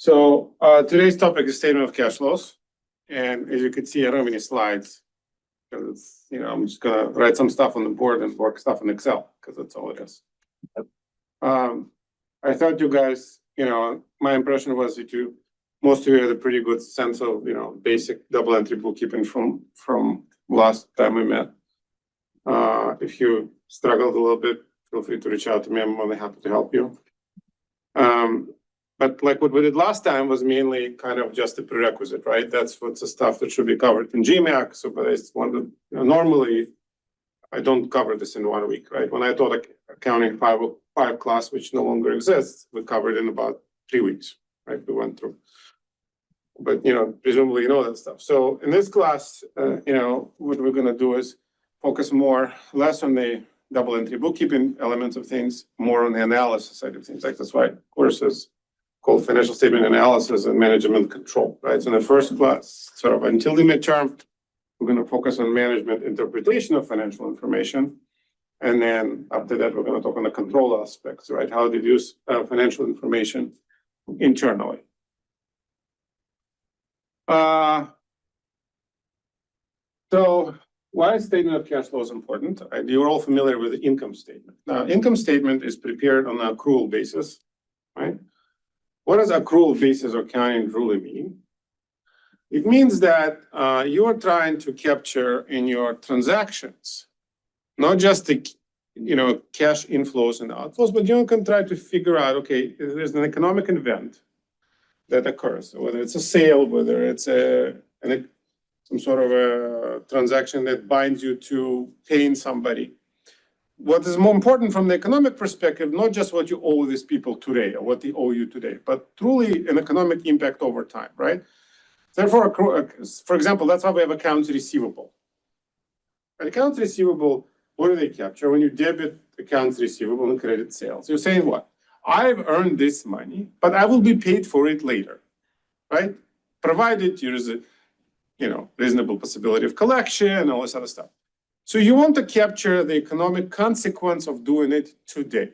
So today's topic is statement of cash flows. And as you can see, I don't have any slides because I'm just gonna write some stuff on the board and work stuff in Excel because that's all it is. I thought you guys, my impression was that most of you had a pretty good sense of, basic double entry bookkeeping from last time we met. If you struggled a little bit, feel free to reach out to me. I'm really happy to help you. But like what we did last time was mainly kind of just a prerequisite, right? That's what's the stuff that should be covered in GMAC. So, but I just wanted, normally I don't cover this in 1 week, right? When I taught accounting five class, which no longer exists, we covered in about 3 weeks, right? We went through, but presumably that stuff. So in this class, what we're gonna do is focus less on the double entry bookkeeping elements of things, more on the analysis side of things. Like that's why courses called financial statement analysis and management control, right? So in the first class, sort of until the midterm, we're going to focus on management interpretation of financial information. And then after that, we're going to talk on the control aspects, right? How to use financial information internally. So why is statement of cash flow is important? You're all familiar with the income statement. Now, income statement is prepared on an accrual basis, right? What does accrual basis accounting really mean? It means that you are trying to capture in your transactions, not just the cash inflows and outflows, but you can try to figure out, okay, if there's an economic event that occurs, whether it's a sale, whether it's some sort of a transaction that binds you to paying somebody. What is more important from the economic perspective, not just what you owe these people today or what they owe you today, but truly an economic impact over time, right? Therefore, for example, that's why we have accounts receivable. And accounts receivable, what do they capture? When you debit accounts receivable and credit sales, you're saying what? I've earned this money, but I will be paid for it later, right? Provided there is a reasonable possibility of collection and all this other stuff. So you want to capture the economic consequence of doing it today.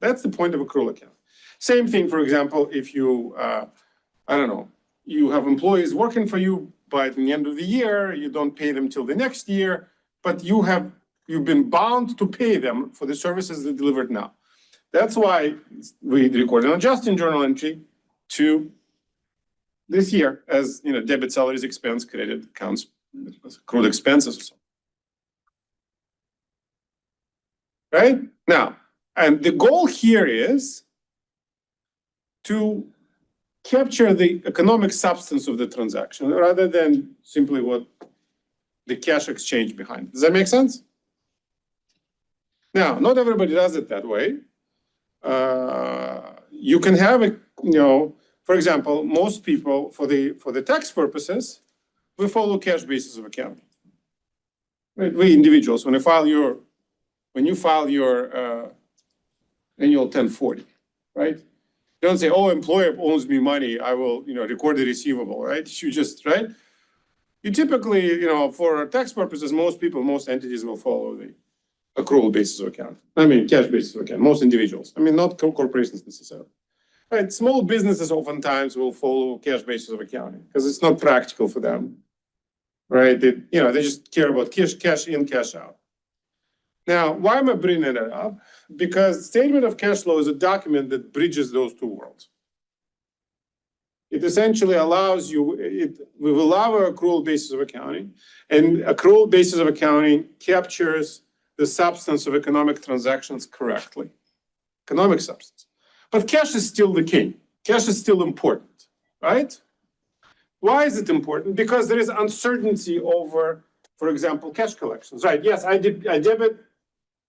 That's the point of accrual account. Same thing, for example, if you, you have employees working for you, but at the end of the year, you don't pay them till the next year, but you've been bound to pay them for the services they delivered now. That's why we record an adjusting journal entry to this year as debit salaries expense, credit accounts, accrued expenses or something. Right? Now, and the goal here is to capture the economic substance of the transaction rather than simply what the cash exchange behind. Does that make sense? Now, not everybody does it that way. You can have for example, most people for the tax purposes, we follow cash basis of accounting. Right? We individuals, when you file your annual 1040, right? You don't say, oh, employer owes me money, I will, record the receivable, right? Right? You typically, for tax purposes, most entities will follow the accrual basis of account. Cash basis of account, most individuals. Not corporations necessarily. Right? Small businesses oftentimes will follow cash basis of accounting because it's not practical for them, right? They just care about cash in, cash out. Now, why am I bringing it up? Because statement of cash flow is a document that bridges those two worlds. It essentially allows you, we will allow our accrual basis of accounting, and accrual basis of accounting captures the substance of economic transactions correctly. Economic substance. But cash is still the king. Cash is still important, right? Why is it important? Because there is uncertainty over, for example, cash collections, right? Yes, I debit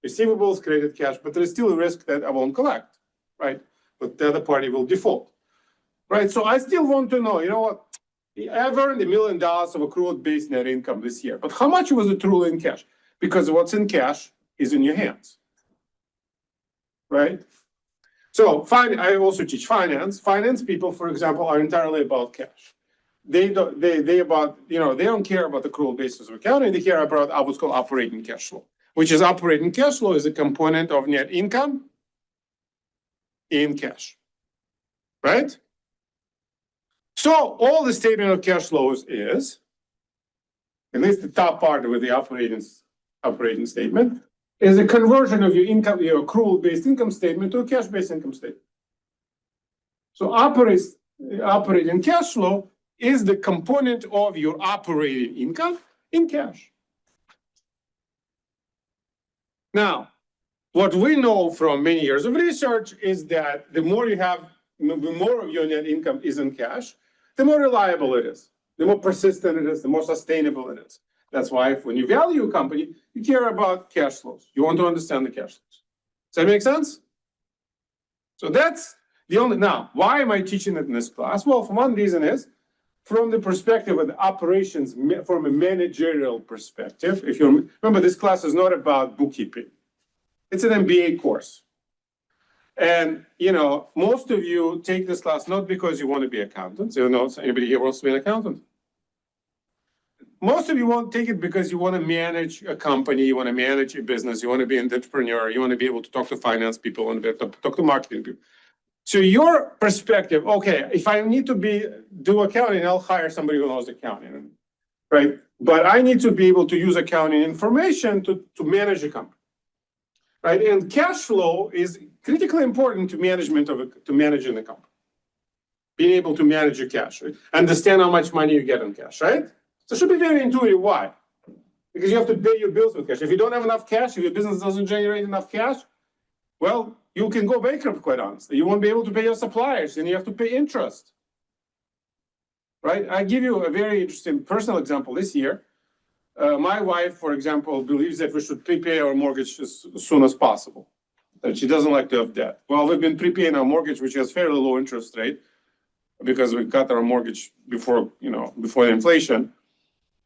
receivables, credit cash, but there is still a risk that I won't collect, right? But the other party will default, right? So I still want to know, what? I've earned $1 million of accrual-based net income this year, but how much was it truly in cash? Because what's in cash is in your hands, right? So I also teach finance. Finance people, for example, are entirely about cash. They don't care about the accrual basis of accounting. They care about what's called operating cash flow, which is operating cash flow is a component of net income in cash, right? So all the statement of cash flows is, at least the top part with the operating statement, is a conversion of your income, your accrual-based income statement to a cash-based income statement. So operating cash flow is the component of your operating income in cash. Now, what we know from many years of research is that the more you have, the more of your net income is in cash, the more reliable it is, the more persistent it is, the more sustainable it is. That's why when you value a company, you care about cash flows. You want to understand the cash flows. Does that make sense? So that's the only, now, why am I teaching it in this class? Well, for one reason is, from the perspective of the operations, from a managerial perspective, if you remember, this class is not about bookkeeping. It's an MBA course. And, most of you take this class not because you want to be accountants. Anybody here wants to be an accountant? Most of you won't take it because you want to manage a company, you want to manage a business, you want to be an entrepreneur, you want to be able to talk to finance people, you want to be able to talk to marketing people. So your perspective, okay, if I need to do accounting, I'll hire somebody who knows accounting, right? But I need to be able to use accounting information to manage a company, right? And cash flow is critically important to managing the company. Being able to manage your cash, right? Understand how much money you get in cash, right? So it should be very intuitive. Why? Because you have to pay your bills with cash. If you don't have enough cash, if your business doesn't generate enough cash, well, you can go bankrupt, quite honestly. You won't be able to pay your suppliers, and you have to pay interest, right? I give you a very interesting personal example this year. My wife, for example, believes that we should prepay our mortgage as soon as possible, that she doesn't like to have debt. Well, we've been prepaying our mortgage, which has fairly low interest rate, because we got our mortgage before the inflation,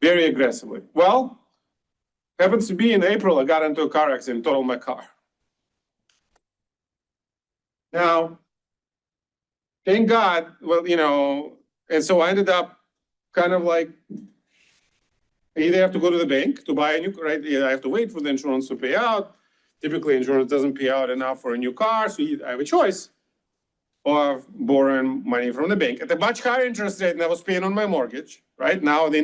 very aggressively. Well, happens to be in April, I got into a car accident, totaled my car. Now, thank God, and so I ended up kind of like, I either have to go to the bank to buy a new, right? I have to wait for the insurance to pay out. Typically, insurance doesn't pay out enough for a new car, so I have a choice of borrowing money from the bank at a much higher interest rate than I was paying on my mortgage, right? Now the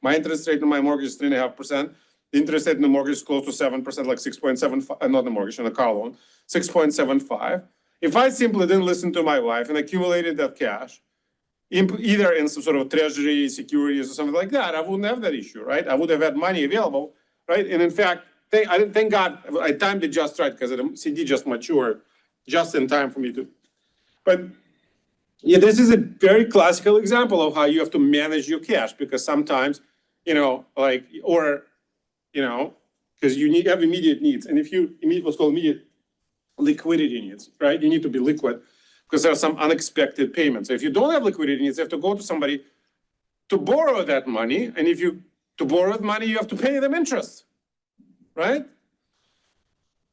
my interest rate on my mortgage is 3.5%. The interest rate in the mortgage is close to 7%, like 6.75, not the mortgage, on the car loan, 6.75. If I simply didn't listen to my wife and accumulated that cash, either in some sort of treasury, securities, or something like that, I wouldn't have that issue, right? I would have had money available, right? And in fact, thank God I timed it just right, because the CD just matured just in time for me to. But yeah, this is a very classical example of how you have to manage your cash, because sometimes, because you have immediate needs. And if you need what's called immediate liquidity needs, right? You need to be liquid because there are some unexpected payments. So if you don't have liquidity needs, you have to go to somebody to borrow that money. And to borrow that money, you have to pay them interest, right?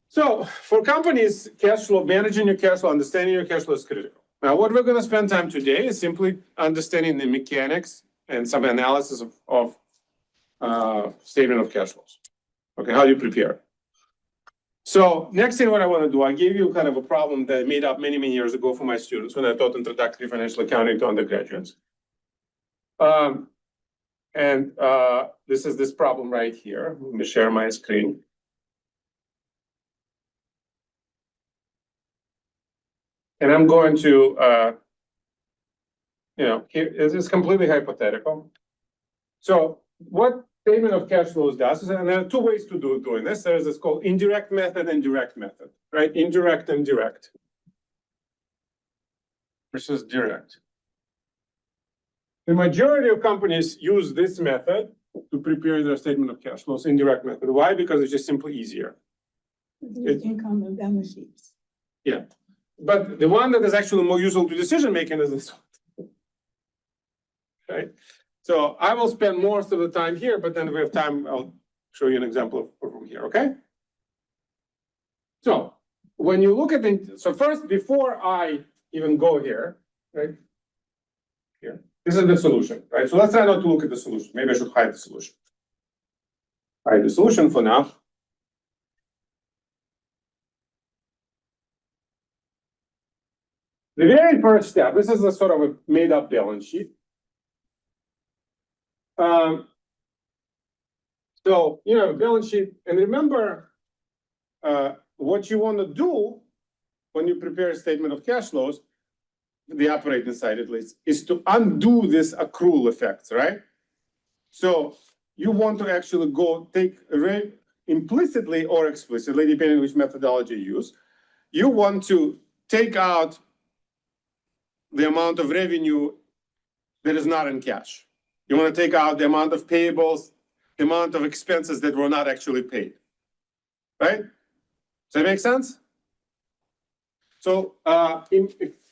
So for companies, cash flow, managing your cash flow, understanding your cash flow is critical. Now, what we're going to spend time today is simply understanding the mechanics and some analysis of statement of cash flows. Okay, how do you prepare? So next thing what I want to do, I gave you kind of a problem that I made up many, many years ago for my students when I taught introductory financial accounting to undergraduates. This is this problem right here. Let me share my screen. And I'm going to, this is completely hypothetical. So what statement of cash flows does, and there are two ways to doing this. There's this called indirect method and direct method, right? Indirect and direct versus direct. The majority of companies use this method to prepare their statement of cash flows, indirect method. Why? Because it's just simply easier. Income and balance sheets. Yeah. But the one that is actually more useful to decision making is this one. Right? So I will spend most of the time here, but then if we have time, I'll show you an example from here, okay? So when you look at so first, before I even go here, right? Here, this is the solution, right? So let's try not to look at the solution. Maybe I should hide the solution. Hide the solution for now. The very first step, this is a sort of a made-up balance sheet. So, you know, balance sheet, and remember, what you want to do when you prepare a statement of cash flows, the operating side at least, is to undo this accrual effects, right? So you want to actually go take implicitly or explicitly, depending on which methodology you use, you want to take out the amount of revenue that is not in cash. You want to take out the amount of payables, the amount of expenses that were not actually paid, right? Does that make sense? So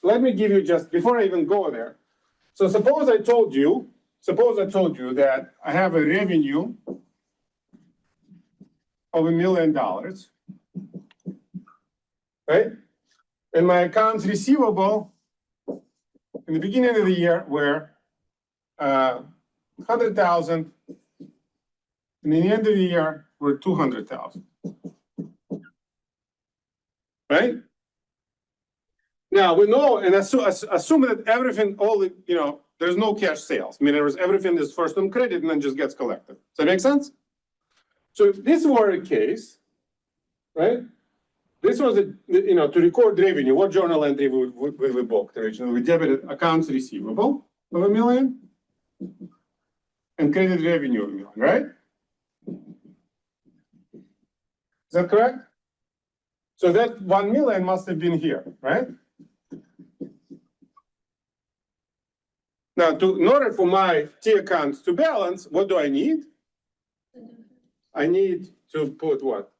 let me give you just, before I even go there. So suppose I told you that I have a revenue of $1 million, right? And my accounts receivable in the beginning of the year were 100,000, and in the end of the year were 200,000. Right? Now we know, and assume that everything, there's no cash sales. I mean, everything is first on credit and then just gets collected. Does that make sense? So if this were a case, right? This was to record revenue. What journal entry would we book originally? We debited accounts receivable of $1 million and credit revenue of $1 million, right? Is that correct? So that 1 million must have been here, right? Now, in order for my T accounts to balance, what do I need? I need to put what?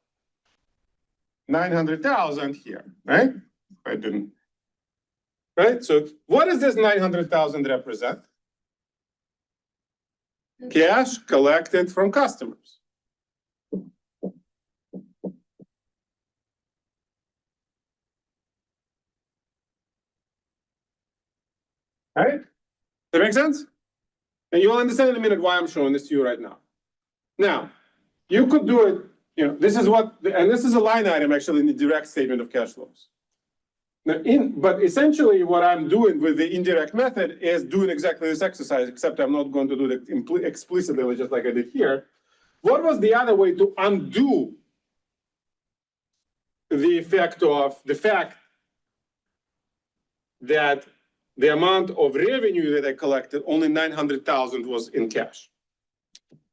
900,000 here, right? I didn't. Right? So what does this 900,000 represent? Cash collected from customers. Right? Does that make sense? And you'll understand in a minute why I'm showing this to you right now. Now, you could do it, this is what, and this is a line item actually in the direct statement of cash flows. Now, but essentially what I'm doing with the indirect method is doing exactly this exercise, except I'm not going to do it explicitly just like I did here. What was the other way to undo the effect of the fact that the amount of revenue that I collected, only 900,000 was in cash?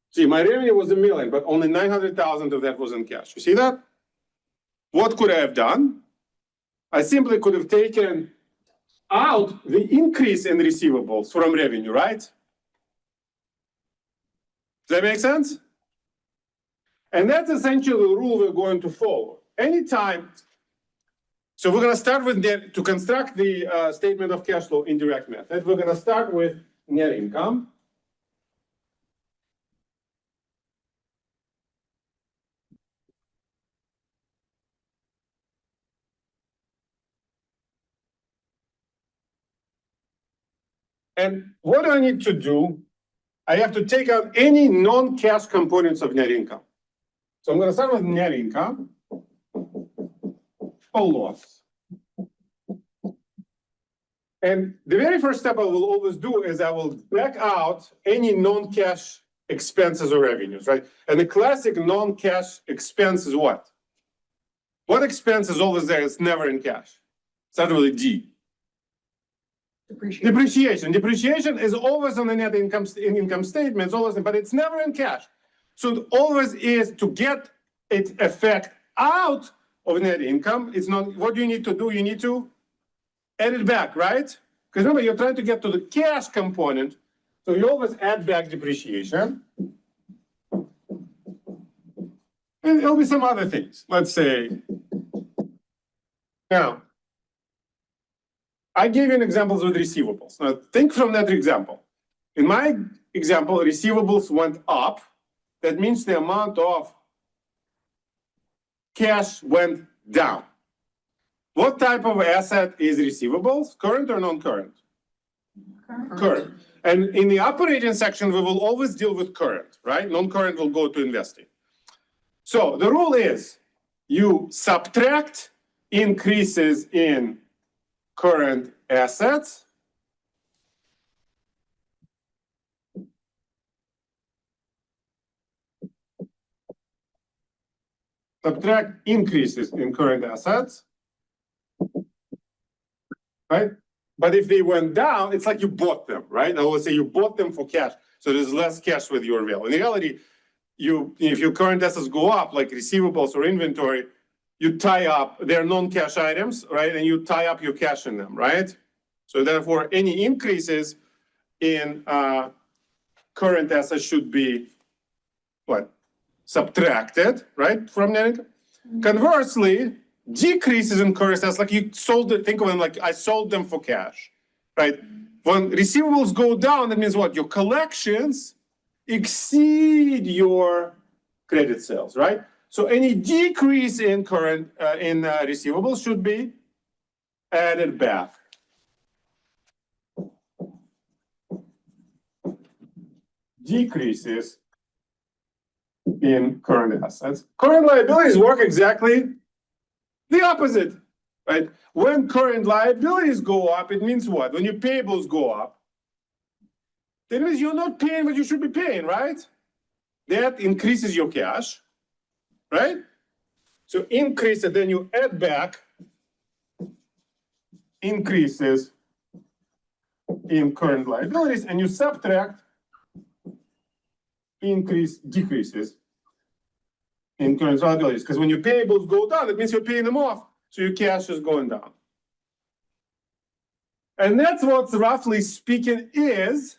See, my revenue was $1 million, but only 900,000 of that was in cash. You see that? What could I have done? I simply could have taken out the increase in receivables from revenue, right? Does that make sense? And that's essentially the rule we're going to follow. Anytime, so we're going to start with to construct the statement of cash flow indirect method, we're going to start with net income. And what do I need to do? I have to take out any non-cash components of net income. So I'm going to start with net income or loss. And the very first step I will always do is I will back out any non-cash expenses or revenues, right? And the classic non-cash expense is what? What expense is always there? It's never in cash. Start with a D. Depreciation. Depreciation is always on the net income statement, it's always, but it's never in cash. So it always is to get its effect out of net income. It's not, what do you need to do? You need to add it back, right? Because remember, you're trying to get to the cash component. So you always add back depreciation. And there'll be some other things. Let's say, now, I gave you an examples with receivables. Now think from that example. In my example, receivables went up. That means the amount of cash went down. What type of asset is receivables? Current or non-current? Current. And in the operating section, we will always deal with current, right? Non-current will go to investing. So the rule is you subtract increases in current assets subtract increases in current assets, right? But if they went down, it's like you bought them, right? Now let's say you bought them for cash, so there's less cash with your available. In reality, if your current assets go up, like receivables or inventory, you tie up, they're non-cash items, right? And you tie up your cash in them, right? So therefore, any increases in current assets should be what? Subtracted, right, from net income. Conversely, decreases in current assets, like you sold it, think of them like I sold them for cash, right? When receivables go down, that means what? Your collections exceed your credit sales, right? So any decrease in current receivables should be added back. Decreases in current assets. Current liabilities work exactly the opposite, right? When current liabilities go up, it means what? When your payables go up, that means you're not paying what you should be paying, right? That increases your cash, right? So increase it, then you add back increases in current liabilities, and you subtract decreases in current liabilities. Because when your payables go down, it means you're paying them off. So your cash is going down. And that's what, roughly speaking, is.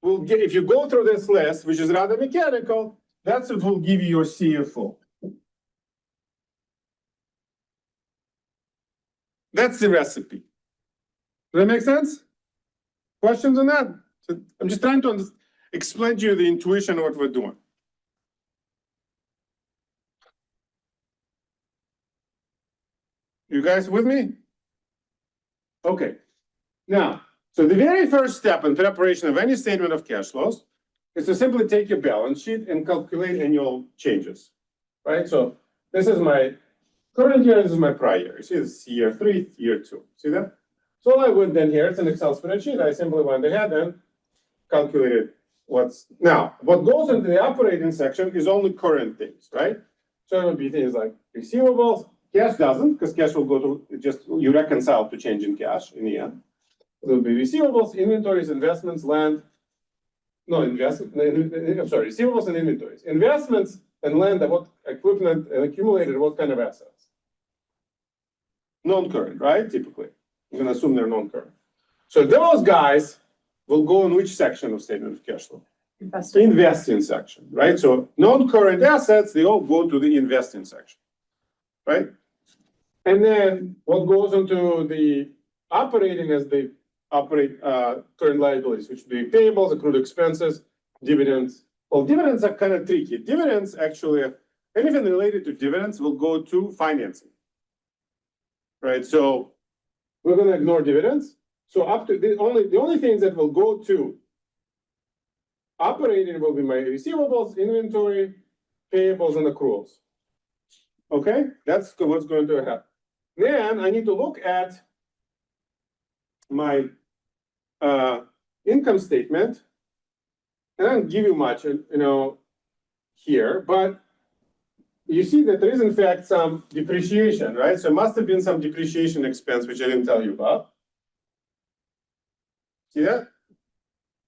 We'll get, if you go through this list, which is rather mechanical, that's what will give you your CFO. That's the recipe. Does that make sense? Questions on that? So I'm just trying to explain to you the intuition of what we're doing. You guys with me? Okay. Now, so the very first step in preparation of any statement of cash flows is to simply take your balance sheet and calculate annual changes, right? So this is my current year, this is my prior year. You see this is year 3, year 2. See that? So all I would then here, it's an Excel spreadsheet. I simply went ahead and calculated what's now. What goes into the operating section is only current things, right? So it would be things like receivables. Cash doesn't, because cash will go to just you reconcile to change in cash in the end. It will be receivables, inventories, investments, land. No, I'm sorry, receivables and inventories. Investments and land are what equipment and accumulated what kind of assets? Non-current, right? Typically. I'm going to assume they're non-current. So those guys will go in which section of statement of cash flow? Investing section, right? So non-current assets, they all go to the investing section, right? And then what goes into the operating as they operate current liabilities, which would be payables, accrued expenses, dividends. Well, dividends are kind of tricky. Dividends actually, anything related to dividends will go to financing, right? So we're going to ignore dividends. So up to the only things that will go to operating will be my receivables, inventory, payables, and accruals. Okay, that's what's going to happen. Then I need to look at my income statement. And I don't give you much, here, but you see that there is in fact some depreciation, right? So it must have been some depreciation expense, which I didn't tell you about. See that?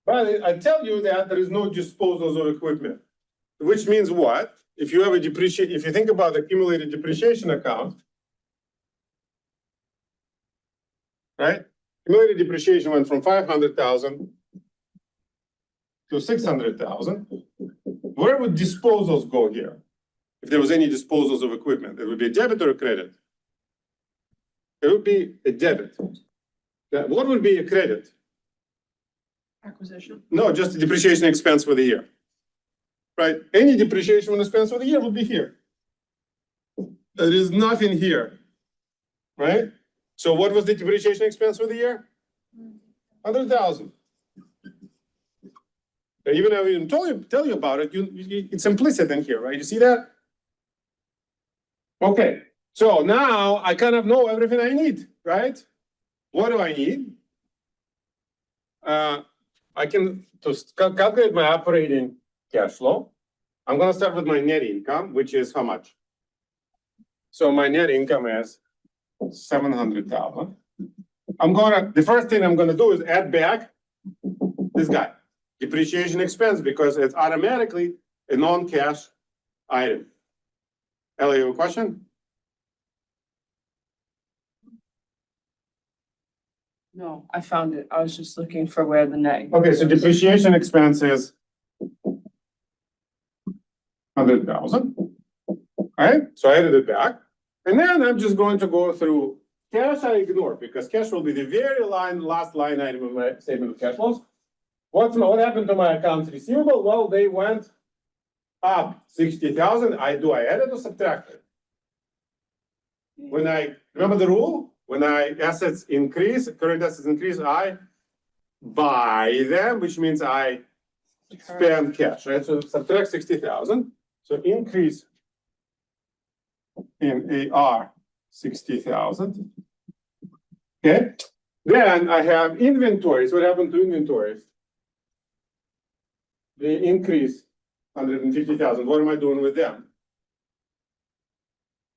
But I tell you that there is no disposals of equipment, which means what? If you have a depreciation, if you think about the accumulated depreciation account, right? Accumulated depreciation went from 500,000 to 600,000. Where would disposals go here? If there was any disposals of equipment, it would be a debit or a credit? It would be a debit. What would be a credit? Acquisition. No, just the depreciation expense for the year. Right? Any depreciation expense for the year will be here. There is nothing here. Right? So what was the depreciation expense for the year? 100,000. Even though I didn't tell you about it, it's implicit in here, right? You see that? Okay. So now I kind of know everything I need, right? what do I need? I can, to calculate my operating cash flow, I'm gonna start with my net income, which is how much? So my net income is 700,000. The first thing I'm gonna do is add back this guy, depreciation expense, because it's automatically a non-cash item. Ellie, you have a question? No, I found it. I was just looking for where the net. Okay, so depreciation expense is 100,000. All right, so I added it back. And then I'm just going to go through cash. I ignore because cash will be the very last line item of my statement of cash flows. What happened to my accounts receivable? Well, they went up 60,000. I add it or subtract it? When I remember the rule, when assets increase, current assets increase, I buy them, which means I spend cash, right? So subtract 60,000. So increase in AR 60,000. Okay. Then I have inventories. What happened to inventories? They increase 150,000. What am I doing with them?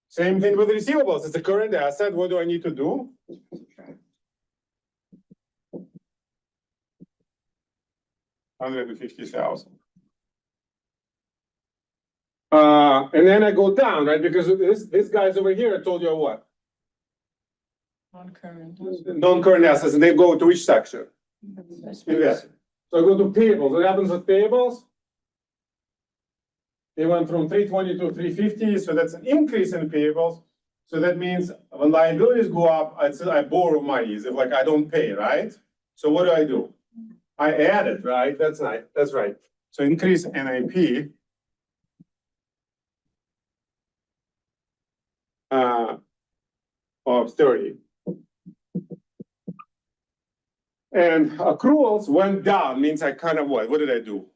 Same thing with the receivables. It's a current asset. What do I need to do? $150,000. And then I go down, right? Because this guy's over here. I told you what? Non-current. Non-current assets, and they go to which section? Investment. So I go to payables. What happens with payables? They went from 320 to 350, so that's an increase in payables. So that means when liabilities go up, I borrow money, as if like I don't pay, right? So what do? I add it, right? That's right. That's right. So increase NAP. Of 30. And accruals went down, means I kind of what? What did I do?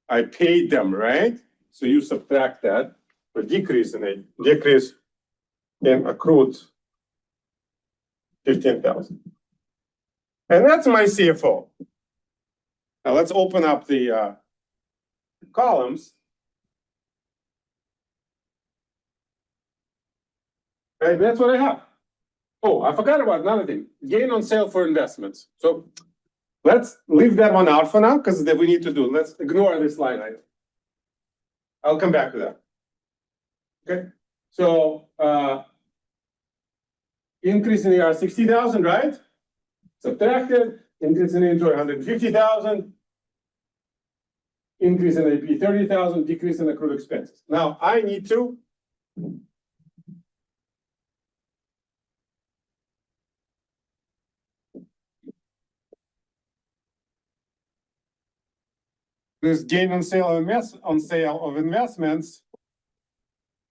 I paid them, right? So you subtract that, or decrease in accrued 15,000. And that's my CFO. Now let's open up the columns. Right, that's what I have. Oh, I forgot about another thing. Gain on sale for investments. So let's leave that one out for now because that we need to do. Let's ignore this line item. I'll come back to that. Okay. So increase in AR 60,000, right? Subtracted. Increase in inventory 150,000. Increase in AP 30,000. Decrease in accrued expenses. Now I need to this gain on sale of investments,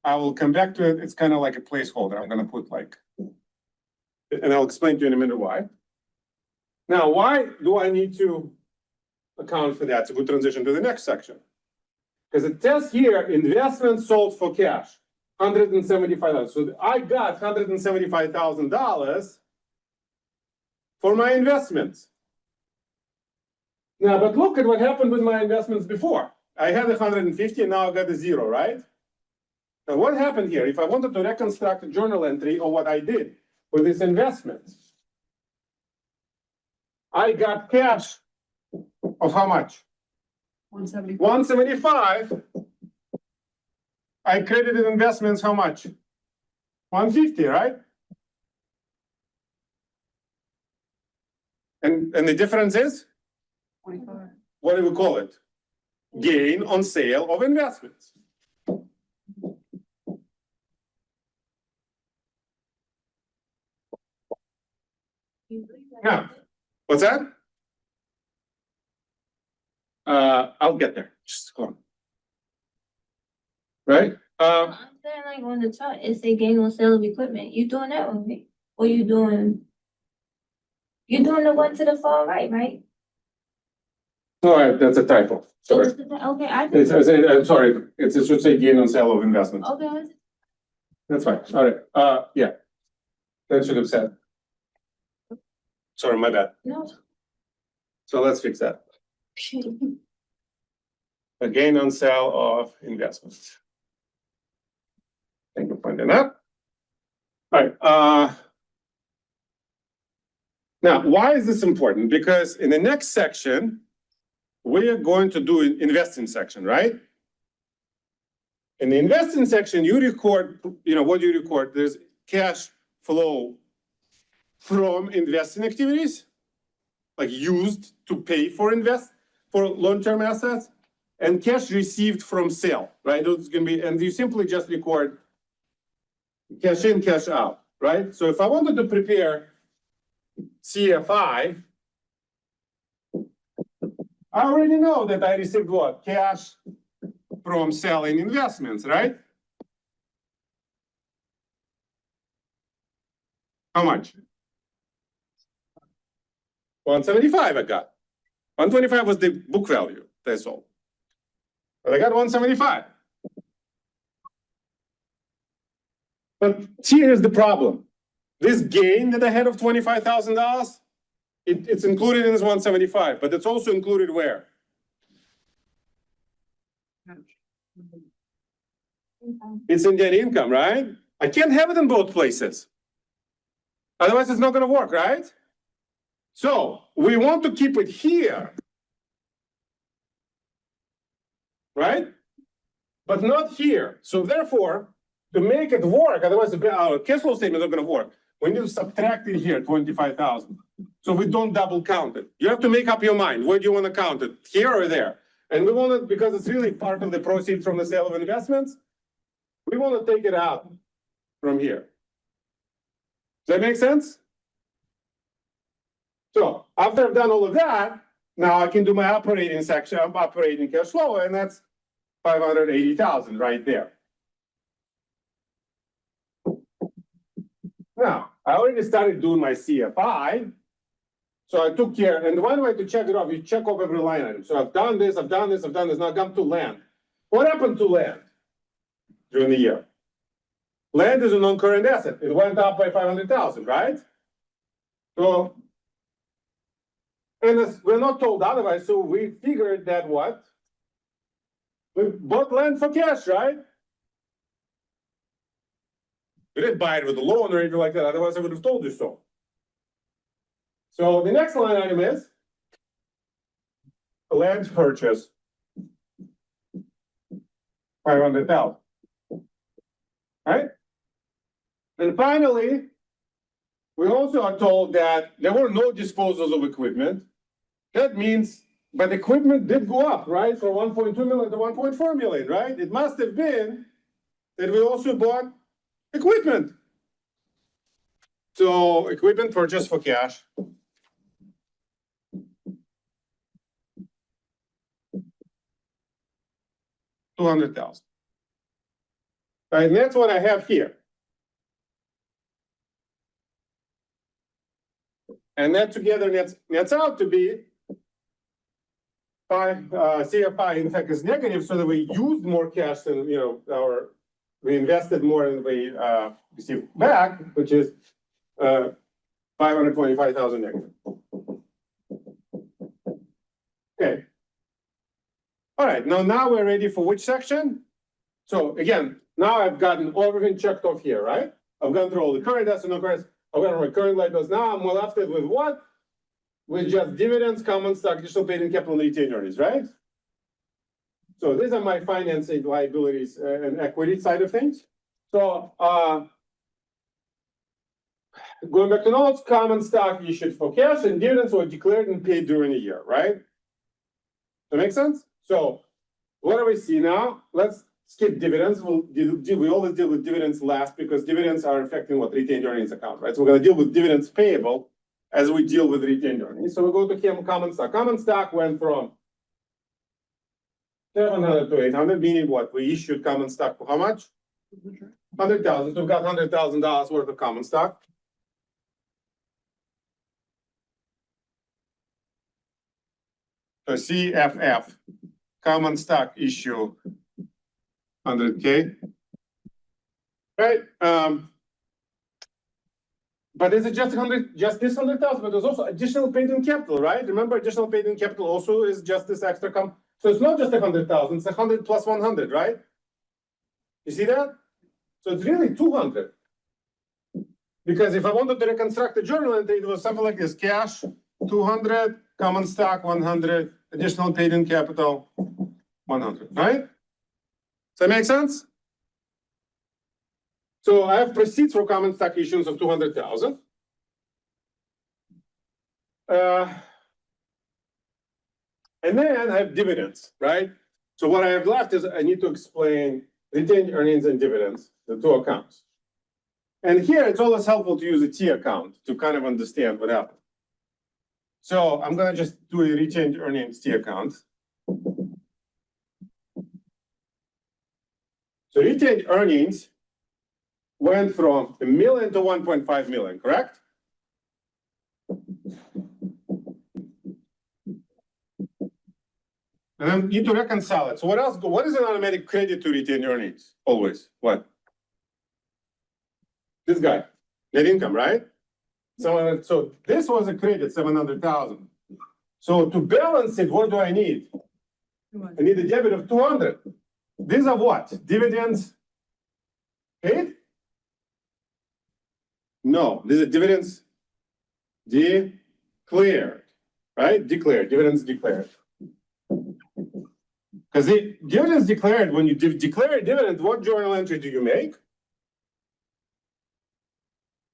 I will come back to it. It's kind of like a placeholder. I'm going to put like, and I'll explain to you in a minute why. Now, why do I need to account for that? It's a good transition to the next section. Because it says here, investments sold for cash, $175,000. So I got $175,000 for my investments. Now, but look at what happened with my investments before. I had 150 and now I got a 0, right? Now, what happened here? If I wanted to reconstruct a journal entry of what I did with this investment, I got cash of how much? 175. 175. I credited investments how much? 150, right? And the difference is? 25. What do we call it? Gain on sale of investments. Yeah. What's that? I'll get there. Just hold on. Right? I'm saying like on the chart, it say gain on sale of equipment. You doing that one, right? Or you doing the one to the far right, right? All right, that's a typo. Sorry. Okay, I It's, just, I'm sorry. It should say gain on sale of investments. okay, That's fine. All right. Yeah. That should have said. Sorry, my bad. No. So let's fix that. A gain on sale of investments. Thank you for pointing that. All right, now, why is this important? Because in the next section, we are going to do an investing section, right? In the investing section, you record, what do you record? There's cash flow from investing activities, like used to pay for long-term assets, and cash received from sale, right? Those gonna be, and you simply just record cash in, cash out, right? So if I wanted to prepare CFI, I already know that I received what? Cash from selling investments, right? How much? 175 I got. 125 was the book value, that's all. But I got 175. But here's the problem. This gain that I had of $25,000, it's included in this 175, but it's also included where? It's in net income, right? I can't have it in both places. Otherwise, it's not gonna work, right? So we want to keep it here. Right? But not here. So therefore, to make it work, otherwise our cash flow statement is not gonna work. We need to subtract it here, 25,000. So we don't double count it. You have to make up your mind. Where do you want to count it? Here or there? And we want it because it's really part of the proceeds from the sale of investments. We want to take it out from here. Does that make sense? So after I've done all of that, now I can do my operating section, operating cash flow, and that's 580,000 right there. Now, I already started doing my CFI. So I took care, and one way to check it off, you check off every line item. So I've done this, I've done this, I've done this. Now I come to land. What happened to land during the year? Land is a non-current asset. It went up by 500,000, right? So, and we're not told otherwise, so we figured that what? We bought land for cash, right? We didn't buy it with a loan or anything like that, otherwise I would have told you so. So the next line item is land purchase, 500,000. Right? And finally, we also are told that there were no disposals of equipment. That means, but equipment did go up, right? From 1.2 million to 1.4 million, right? It must have been that we also bought equipment. So equipment purchase for cash. $200,000. Right, and that's what I have here. And that together nets out to be CFI, in fact, is negative, so that we used more cash than we invested more than we received back, which is 525,000 negative. Okay. All right, now we're ready for which section? So again, now I've gotten everything checked off here, right? I've gone through all the current assets, no current. I've got my current liabilities. Now I'm left with what? With just dividends, common stock, additional paid in capital, and retained earnings, right? So these are my financing liabilities and equity side of things. So going back to notes, common stock issued for cash and dividends were declared and paid during the year, right? That make sense? So what do we see now? Let's skip dividends. We always deal with dividends last because dividends are affecting what retained earnings account, right? So we're going to deal with dividends payable as we deal with retained earnings. So we go to common stock. Common stock went from 700 to 800, meaning what? We issued common stock for how much? 100,000. So we've got $100,000 worth of common stock. So CFF, common stock issue, 100K. Right. But is it just this 100,000, but there's also additional paid in capital, right? Remember, additional paid in capital also is just this extra so it's not just 100,000, it's 100 plus 100, right? You see that? So it's really 200. Because if I wanted to reconstruct the journal entry, it was something like this: cash, 200, common stock, 100, additional paid in capital, 100, right? Does that make sense? So I have proceeds for common stock issuance of 200,000. And then I have dividends, right? So what I have left is I need to explain retained earnings and dividends, the two accounts. And here it's always helpful to use a T account to kind of understand what happened. So I'm going to just do a retained earnings T account. So retained earnings went from 1 million to 1.5 million, correct? And then you need to reconcile it. So what else? What is an automatic credit to retained earnings? Always. What? This guy. Net income, right? So this was a credit, 700,000. So to balance it, what do I need? I need a debit of 200. These are what? Dividends paid? No, these are dividends declared, right? Declared, dividends declared. Because the dividends declared, when you declare a dividend, what journal entry do you make?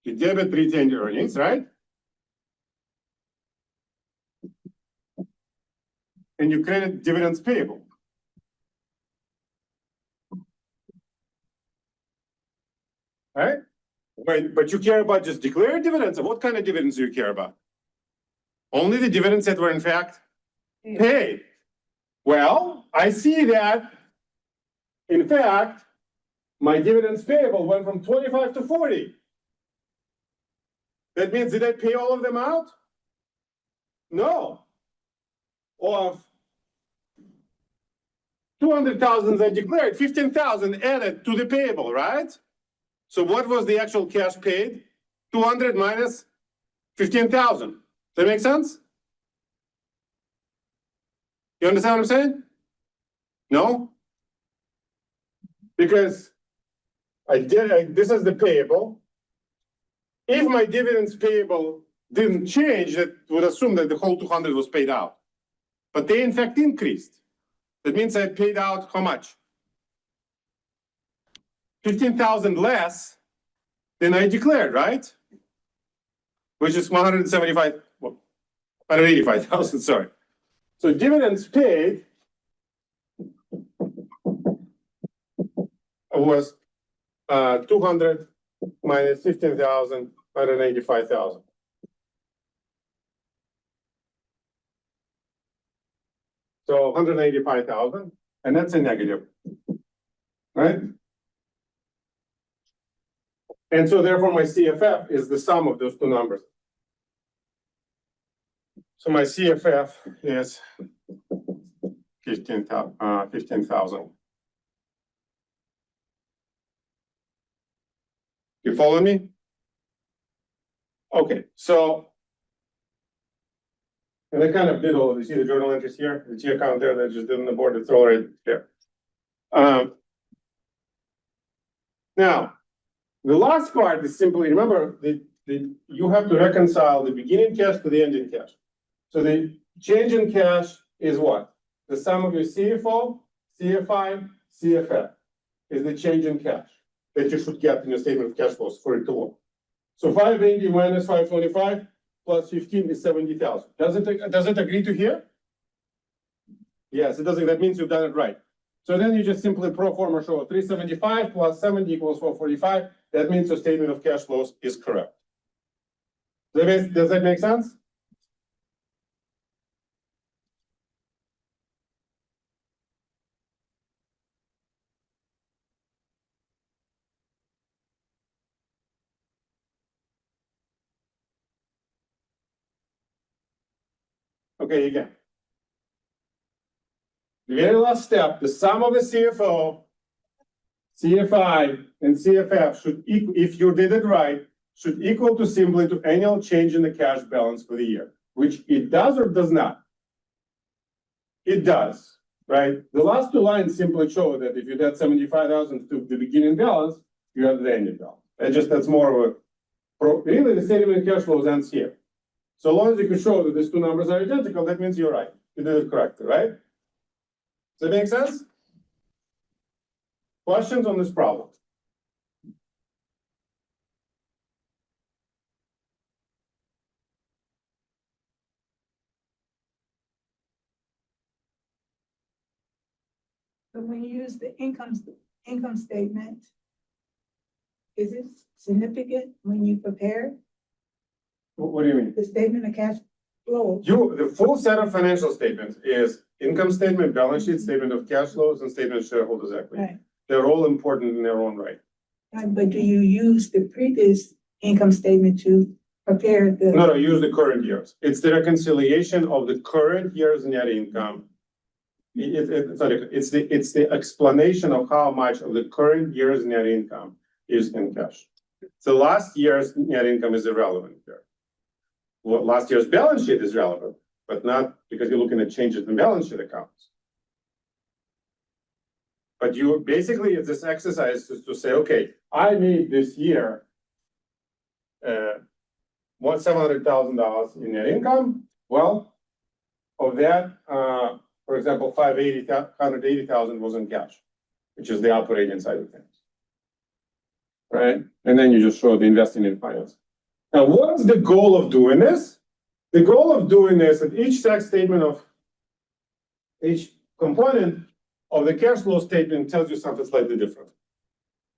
You debit retained earnings, right? And you credit dividends payable. Right? But you care about just declared dividends. What kind of dividends do you care about? Only the dividends that were in fact paid. Well, I see that, in fact, my dividends payable went from 25 to 40. That means, did I pay all of them out? No. Of 200,000 I declared, 15,000 added to the payable, right? So what was the actual cash paid? 200 minus 15,000. Does that make sense? You understand what I'm saying? No? Because this is the payable. If my dividends payable didn't change, that would assume that the whole 200 was paid out. But they in fact increased. That means I paid out how much? 15,000 less than I declared, right? Which is 185,000, sorry. So dividends paid was 200 minus 15,000, 185,000. So 185,000, and that's a negative, right? And so therefore my CFF is the sum of those two numbers. So my CFF is 15,000. You follow me? Okay, so, and I kind of did all of this. You see the journal entries here, the T account there that I just did on the board, it's all right there. Now, the last part is simply, remember, you have to reconcile the beginning cash to the ending cash. So the change in cash is what? The sum of your CFO, CFI, CFF is the change in cash that you should get in your statement of cash flows for it to work. So 580 minus 525 plus 15 is 70,000. Does it agree to here? Yes, it does. That means you've done it right. So then you just simply pro forma show 375 plus 70 equals 445. That means your statement of cash flows is correct. Does that make sense? Okay, again. The very last step, the sum of the CFO, CFI, and CFF should equal, if you did it right, should equal to simply to annual change in the cash balance for the year, which it does or does not? It does, right? The last two lines simply show that if you add 75,000 to the beginning balance, you have the ending balance. That's more of really the statement of cash flows ends here. So long as you can show that these two numbers are identical, that means you're right. You did it correctly, right? Does that make sense? Questions on this problem? But when you use the income statement, is it significant when you prepare What do you mean? the statement of cash flow? The full set of financial statements is income statement, balance sheet, statement of cash flows, and statement of shareholders' equity. Right, They're all important in their own right. right, but do you use the previous income statement to prepare the? No, use the current years. It's the reconciliation of the current year's net income. It's the explanation of how much of the current year's net income is in cash. So last year's net income is irrelevant here. Well, last year's balance sheet is relevant, but not because you're looking at changes in balance sheet accounts. But you basically, it's this exercise is to say, okay, I made this year $700,000 in net income. Well, of that, for example, 180,000 was in cash, which is the operating side of things. Right? And then you just show the investing in finance. Now, what's the goal of doing this? The goal of doing this at each tax statement of each component of the cash flow statement tells you something slightly different.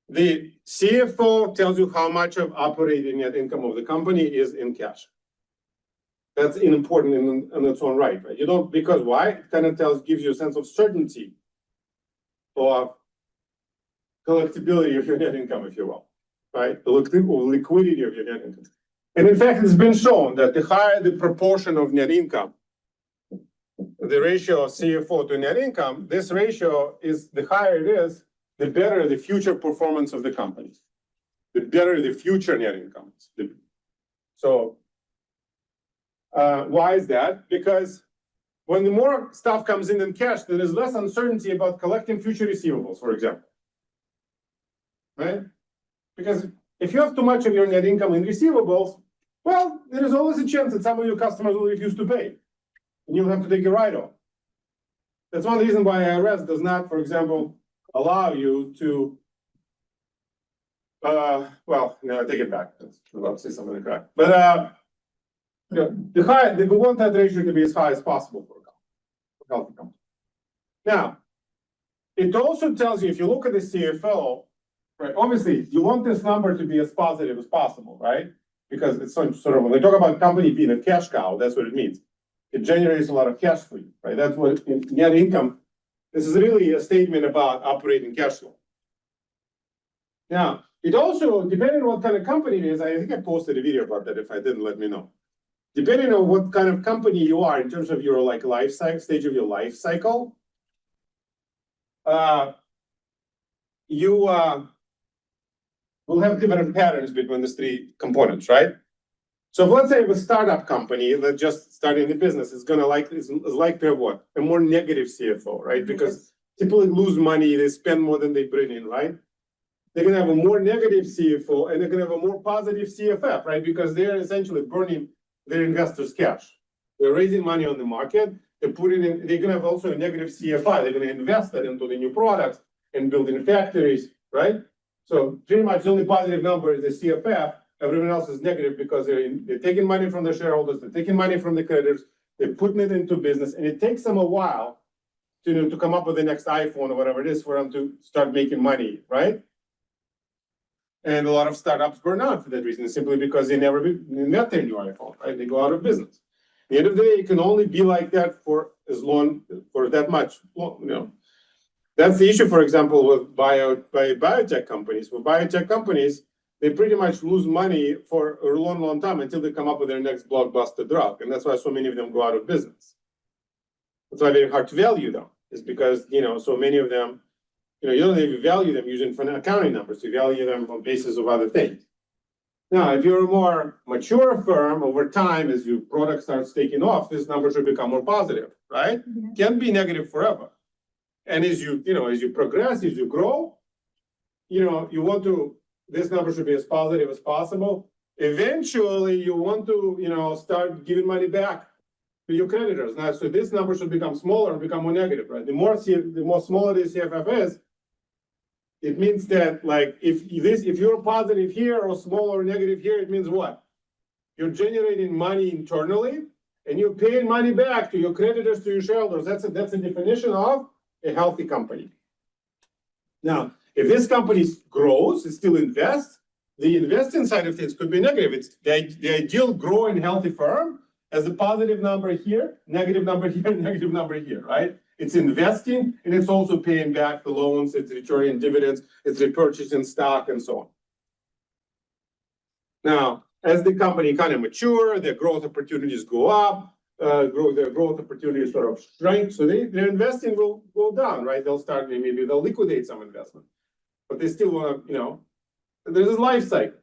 The CFO tells you how much of operating net income of the company is in cash. That's important in its own right? You don't, because why? It kind of gives you a sense of certainty of collectibility of your net income, if you will, right? The liquidity of your net income. And in fact, it's been shown that the higher the proportion of net income, the ratio of CFO to net income, this ratio is, the higher it is, the better the future performance of the company. The better the future net income is. So, why is that? Because when the more stuff comes in cash, there is less uncertainty about collecting future receivables, for example. Right? Because if you have too much of your net income in receivables, well, there is always a chance that some of your customers will refuse to pay. And you'll have to take a write-off. That's one reason why IRS does not, for example, allow you to, well, no, I take it back. I was about to say something incorrect. But, we want that ratio to be as high as possible for a healthy company. Now, it also tells you, if you look at the CFO, right, obviously, you want this number to be as positive as possible, right? Because it's sort of, when we talk about company being a cash cow, that's what it means. It generates a lot of cash for you, right? That's what net income, this is really a statement about operating cash flow. Now, it also, depending on what kind of company it is, I think I posted a video about that. If I didn't, let me know. Depending on what kind of company you are in terms of your life cycle, stage of your life cycle, you will have different patterns between these three components, right? So if, let's say, a startup company that just started the business is going to is like to have what? A more negative CFO, right? Because typically lose money, they spend more than they bring in, right? They're going to have a more negative CFO and they're going to have a more positive CFF, right? Because they're essentially burning their investors' cash. They're raising money on the market. They're putting in, they're going to have also a negative CFI. They're going to invest that into the new products and building factories, right? So pretty much the only positive number is the CFF. Everyone else is negative because they're taking money from the shareholders, they're taking money from the creditors, they're putting it into business, and it takes them a while to come up with the next iPhone or whatever it is for them to start making money, right? And a lot of startups burn out for that reason, simply because they never met their new iPhone, right? They go out of business. At the end of the day, it can only be like that for that much, That's the issue, for example, with biotech companies. With biotech companies, they pretty much lose money for a long, long time until they come up with their next blockbuster drug. And that's why so many of them go out of business. That's why they're hard to value them, is because, so many of them, you don't even value them using accounting numbers. You value them on basis of other things. Now, if you're a more mature firm, over time, as your product starts taking off, this number should become more positive, right? Yeah. Can't be negative forever. And as you progress, as you grow, you want to, this number should be as positive as possible. Eventually, you want to, start giving money back to your creditors. Now, so this number should become smaller and become more negative, right? The more smaller the CFF is, it means that like if you're positive here or small or negative here, it means what? You're generating money internally and you're paying money back to your creditors, to your shareholders. That's a definition of a healthy company. Now, if this company grows, it still invests, the investing side of things could be negative. It's the ideal growing healthy firm has a positive number here, negative number here, negative number here, right? It's investing and it's also paying back the loans, it's returning dividends, it's repurchasing stock and so on. Now, as the company kind of mature, their growth opportunities go up, their growth opportunities sort of shrink, so their investing will go down, right? They'll start, maybe they'll liquidate some investment, but they still want to, there's a life cycle.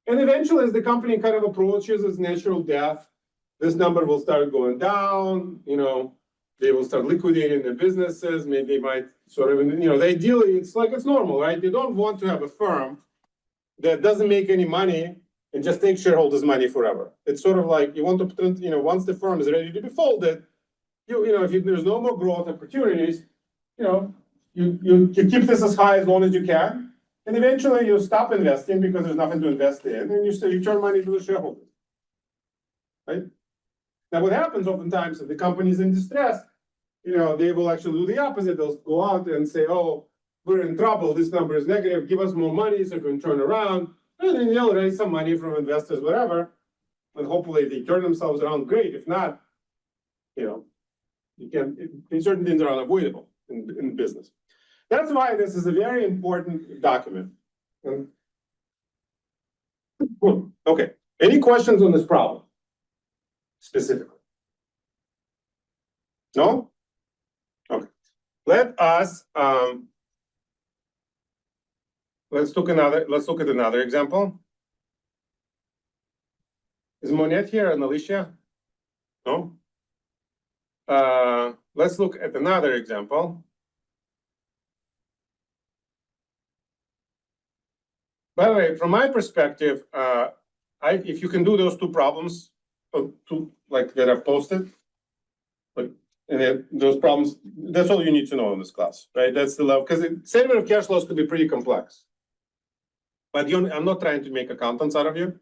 And eventually, as the company kind of approaches its natural death, this number will start going down, they will start liquidating their businesses, maybe they might sort of, ideally, it's normal, right? You don't want to have a firm that doesn't make any money and just take shareholders' money forever. It's sort of like you want to, once the firm is ready to be folded, if there's no more growth opportunities, you keep this as high as long as you can, and eventually you stop investing because there's nothing to invest in, and you return money to the shareholders, right? Now, what happens oftentimes if the company is in distress, they will actually do the opposite. They'll go out and say, "Oh, we're in trouble. This number is negative. Give us more money so we can turn around." And then they'll raise some money from investors, whatever. And hopefully, if they turn themselves around, great. If not, certain things are unavoidable in business. That's why this is a very important document. Okay. Any questions on this problem? Specifically? No? Okay. Let us let's look at another example. Is Monette here and Alicia? No? Let's look at another example. By the way, from my perspective, if you can do those two problems, that I've posted, and those problems, that's all you need to know in this class, right? That's the level, because statement of cash flows could be pretty complex. But I'm not trying to make accountants out of you.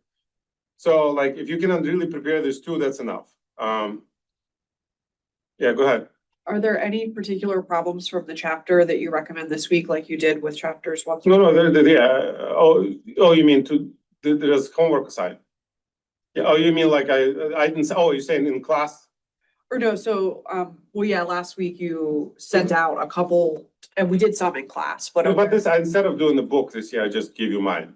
So, if you can really prepare these two, that's enough. Yeah, go ahead. Are there any particular problems from the chapter that you recommend this week, like you did with chapters 1 through? No, yeah. Oh, you mean there's homework assigned? Yeah. Oh, you mean I didn't say? Oh, you're saying in class? Or no, so, well, yeah, last week you sent out a couple, and we did some in class, but. No, but this, instead of doing the book this year, I just give you mine.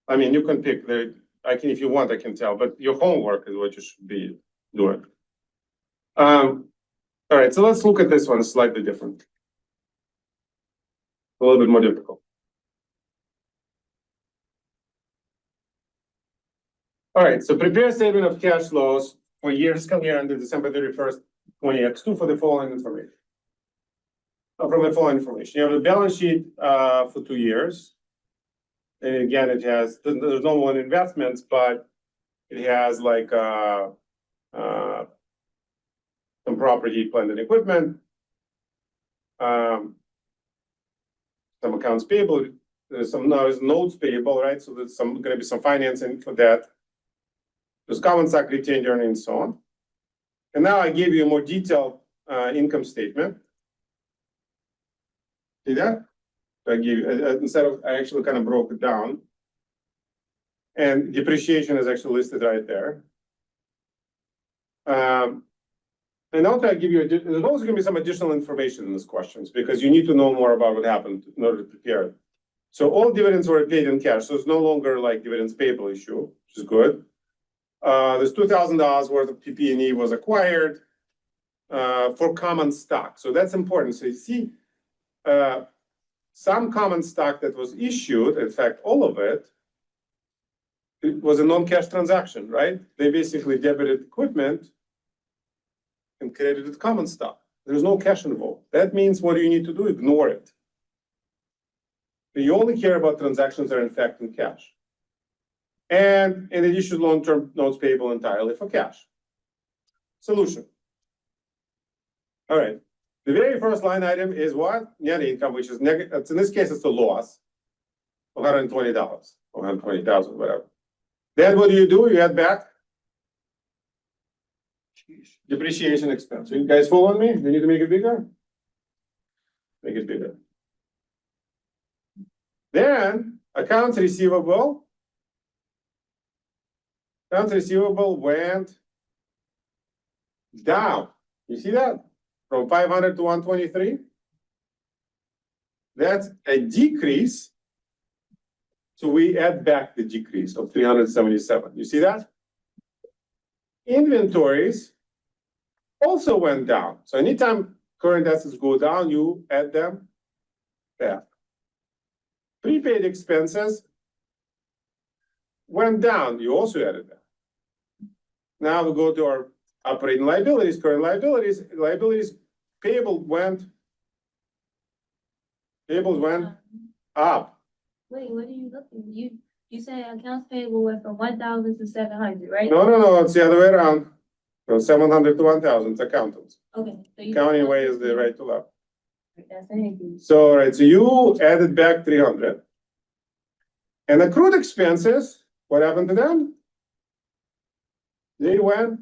I mean, you can pick if you want, I can tell, but your homework is what you should be doing. All right, so let's look at this one, slightly different. A little bit more difficult. All right, so prepare a statement of cash flows for fiscal year ended December 31st, 2022 for the following information. From the following information, you have a balance sheet for 2 years. And again, there's no one investments, but it has some property, plant and equipment, some accounts payable. There's notes payable, right? So there's going to be some financing for that. There's common stock retained earnings and so on. And now I gave you a more detailed income statement. See that? I gave you, I actually kind of broke it down. And depreciation is actually listed right there. And also I give you, there's also going to be some additional information in these questions because you need to know more about what happened in order to prepare it. So all dividends were paid in cash. So it's no longer dividends payable issue, which is good. There's $2,000 worth of PP&E was acquired for common stock. So that's important. So you see, some common stock that was issued, in fact, all of it, it was a non-cash transaction, right? They basically debited equipment and credited common stock. There's no cash involved. That means what do you need to do? Ignore it. You only care about transactions that are in fact in cash. And it issues long-term notes payable entirely for cash. Solution. All right. The very first line item is what? Net income, which is negative. In this case, it's a loss of $120 or $120,000, whatever. Then what do? You add back depreciation expense. You guys following me? Do you need to make it bigger? Make it bigger. Then accounts receivable. Accounts receivable went down. You see that? From 500 to 123. That's a decrease. So we add back the decrease of 377. You see that? Inventories also went down. So anytime current assets go down, you add them back. Prepaid expenses went down. You also added that. Now we go to our operating liabilities, current liabilities, payables went up. Wait, what are you looking? You said accounts payable went from 1,000 to 700, right? No, it's the other way around. From 700 to 1,000, it's accountants. Okay. So you. Counting away is the right to left. That's an increase. So, right, so you added back 300. And accrued expenses, what happened to them? They went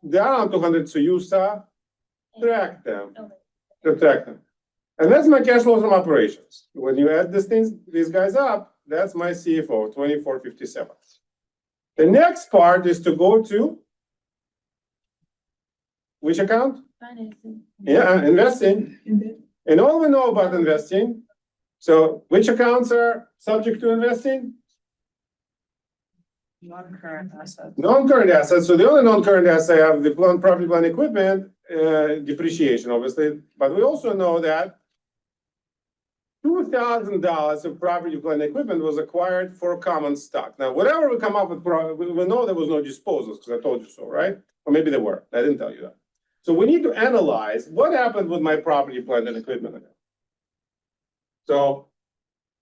down 200, so you subtract them. Okay. Subtract them. And that's my cash flow from operations. When you add these guys up, that's my CFO, 2457. The next part is to go to which account? Financing. Yeah, investing. And then, And all we know about investing. So which accounts are subject to investing? Non-current assets. Non-current assets. So the only non-current asset I have the plant, property, plant, equipment, depreciation, obviously. But we also know that $2,000 of property, plant, equipment was acquired for common stock. Now, whatever we come up with, we know there was no disposals because I told you so, right? Or maybe there were. I didn't tell you that. So we need to analyze what happened with my property, plant, and equipment. So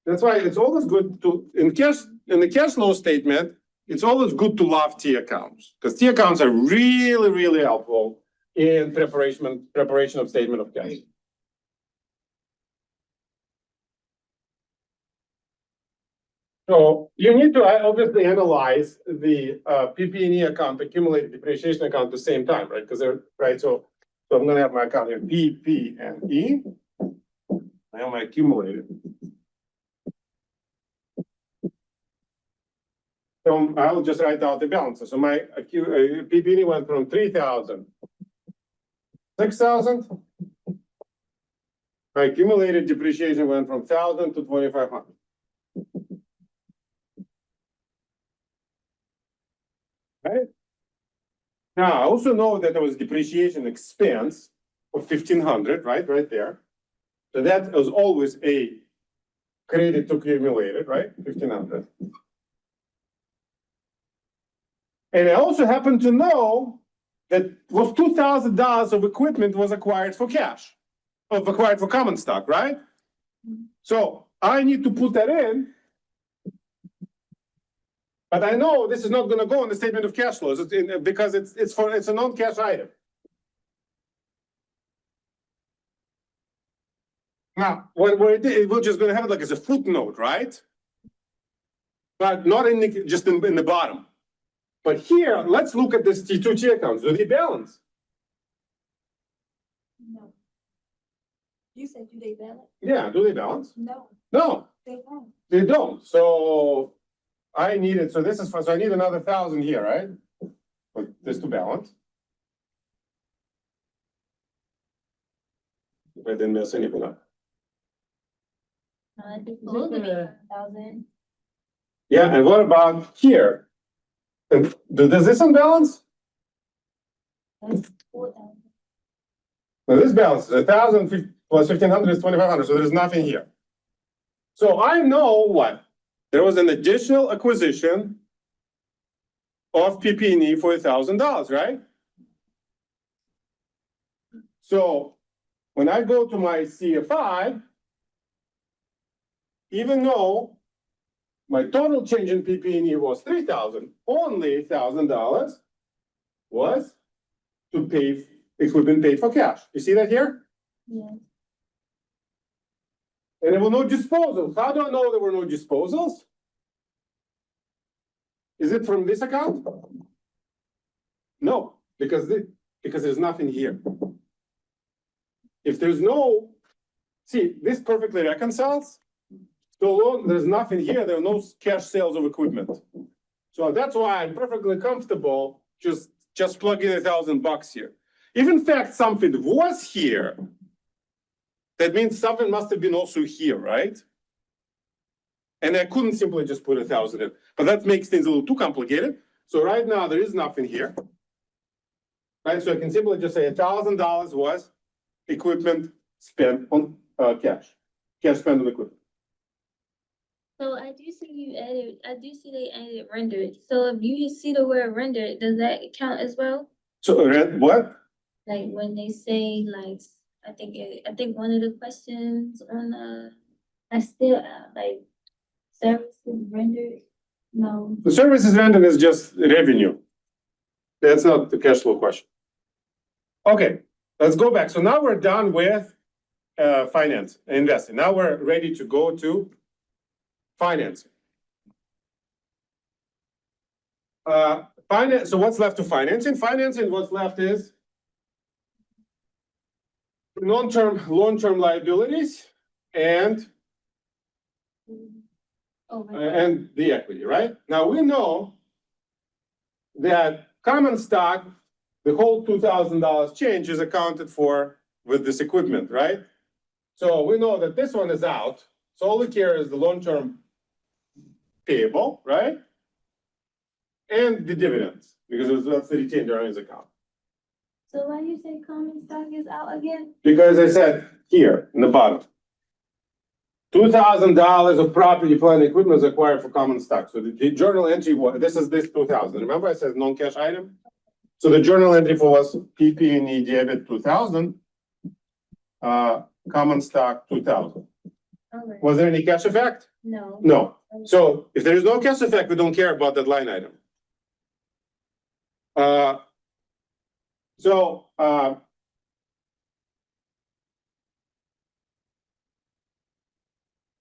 that's why it's always good to in the cash flow statement. It's always good to love T accounts because T accounts are really, really helpful in preparation of statement of cash. So you need to obviously analyze the PP&E account, accumulated depreciation account at the same time, right? Because they're right. So I'm going to have my account here, PP&E. I have my accumulated. So I'll just write out the balances. So my PP&E went from 3,000, 6,000. My accumulated depreciation went from 1,000 to 2,500. Right? Now, I also know that there was depreciation expense of 1,500, right? Right there. So that was always a credit to accumulated, right? 1,500. And I also happen to know that was $2,000 of equipment was acquired for cash, acquired for common stock, right? So I need to put that in. But I know this is not going to go in the statement of cash flows because it's a non-cash item. Now, we're just going to have it like as a footnote, right? But not just in the bottom. But here, let's look at this T2T accounts. Do they balance? No. You said do they balance? Yeah, do they balance? No, No, they don't. they don't. So I needed, so I need another 1,000 here, right? For this to balance. If I didn't mess anything up. It's supposed to be 1,000. Yeah, and what about here? And does this one balance? That's 4,000. Now this balance is 1,000 plus 1,500 is 2,500, so there's nothing here. So I know what? There was an additional acquisition of PP&E for $1,000, right? So when I go to my CFI, even though my total change in PP&E was $3,000, only $1,000 was to pay equipment paid for cash. You see that here? Yeah. And there were no disposals. How do I know there were no disposals? Is it from this account? No, because there's nothing here. If there's no, see, this perfectly reconciles. So long there's nothing here, there are no cash sales of equipment. So that's why I'm perfectly comfortable just plugging $1,000 here. If in fact something was here, that means something must have been also here, right? And I couldn't simply just put 1,000 in, but that makes things a little too complicated. So right now there is nothing here. Right, so I can simply just say $1,000 was equipment spent on cash spent on equipment. So I do see they added rendered. So if you see the word rendered, does that count as well? So what? Like when they say like, I think one of the questions on I still like services rendered. No. The services rendered is just revenue. That's not the cash flow question. Okay, let's go back. So now we're done with finance, investing. Now we're ready to go to financing. So what's left to financing? Financing, what's left is long-term liabilities and the equity, right? Now we know that common stock, the whole $2,000 change is accounted for with this equipment, right? So we know that this one is out. So all we care is the long-term payable, right? And the dividends, because that's the retained earnings account. So why do you say common stock is out again? Because I said here in the bottom, $2,000 of property, plant, and equipment is acquired for common stock. So the journal entry was, this 2,000. Remember I said non-cash item? So the journal entry for was PP&E debit 2,000, common stock 2,000. Okay. Was there any cash effect? No. No. So if there is no cash effect, we don't care about that line item.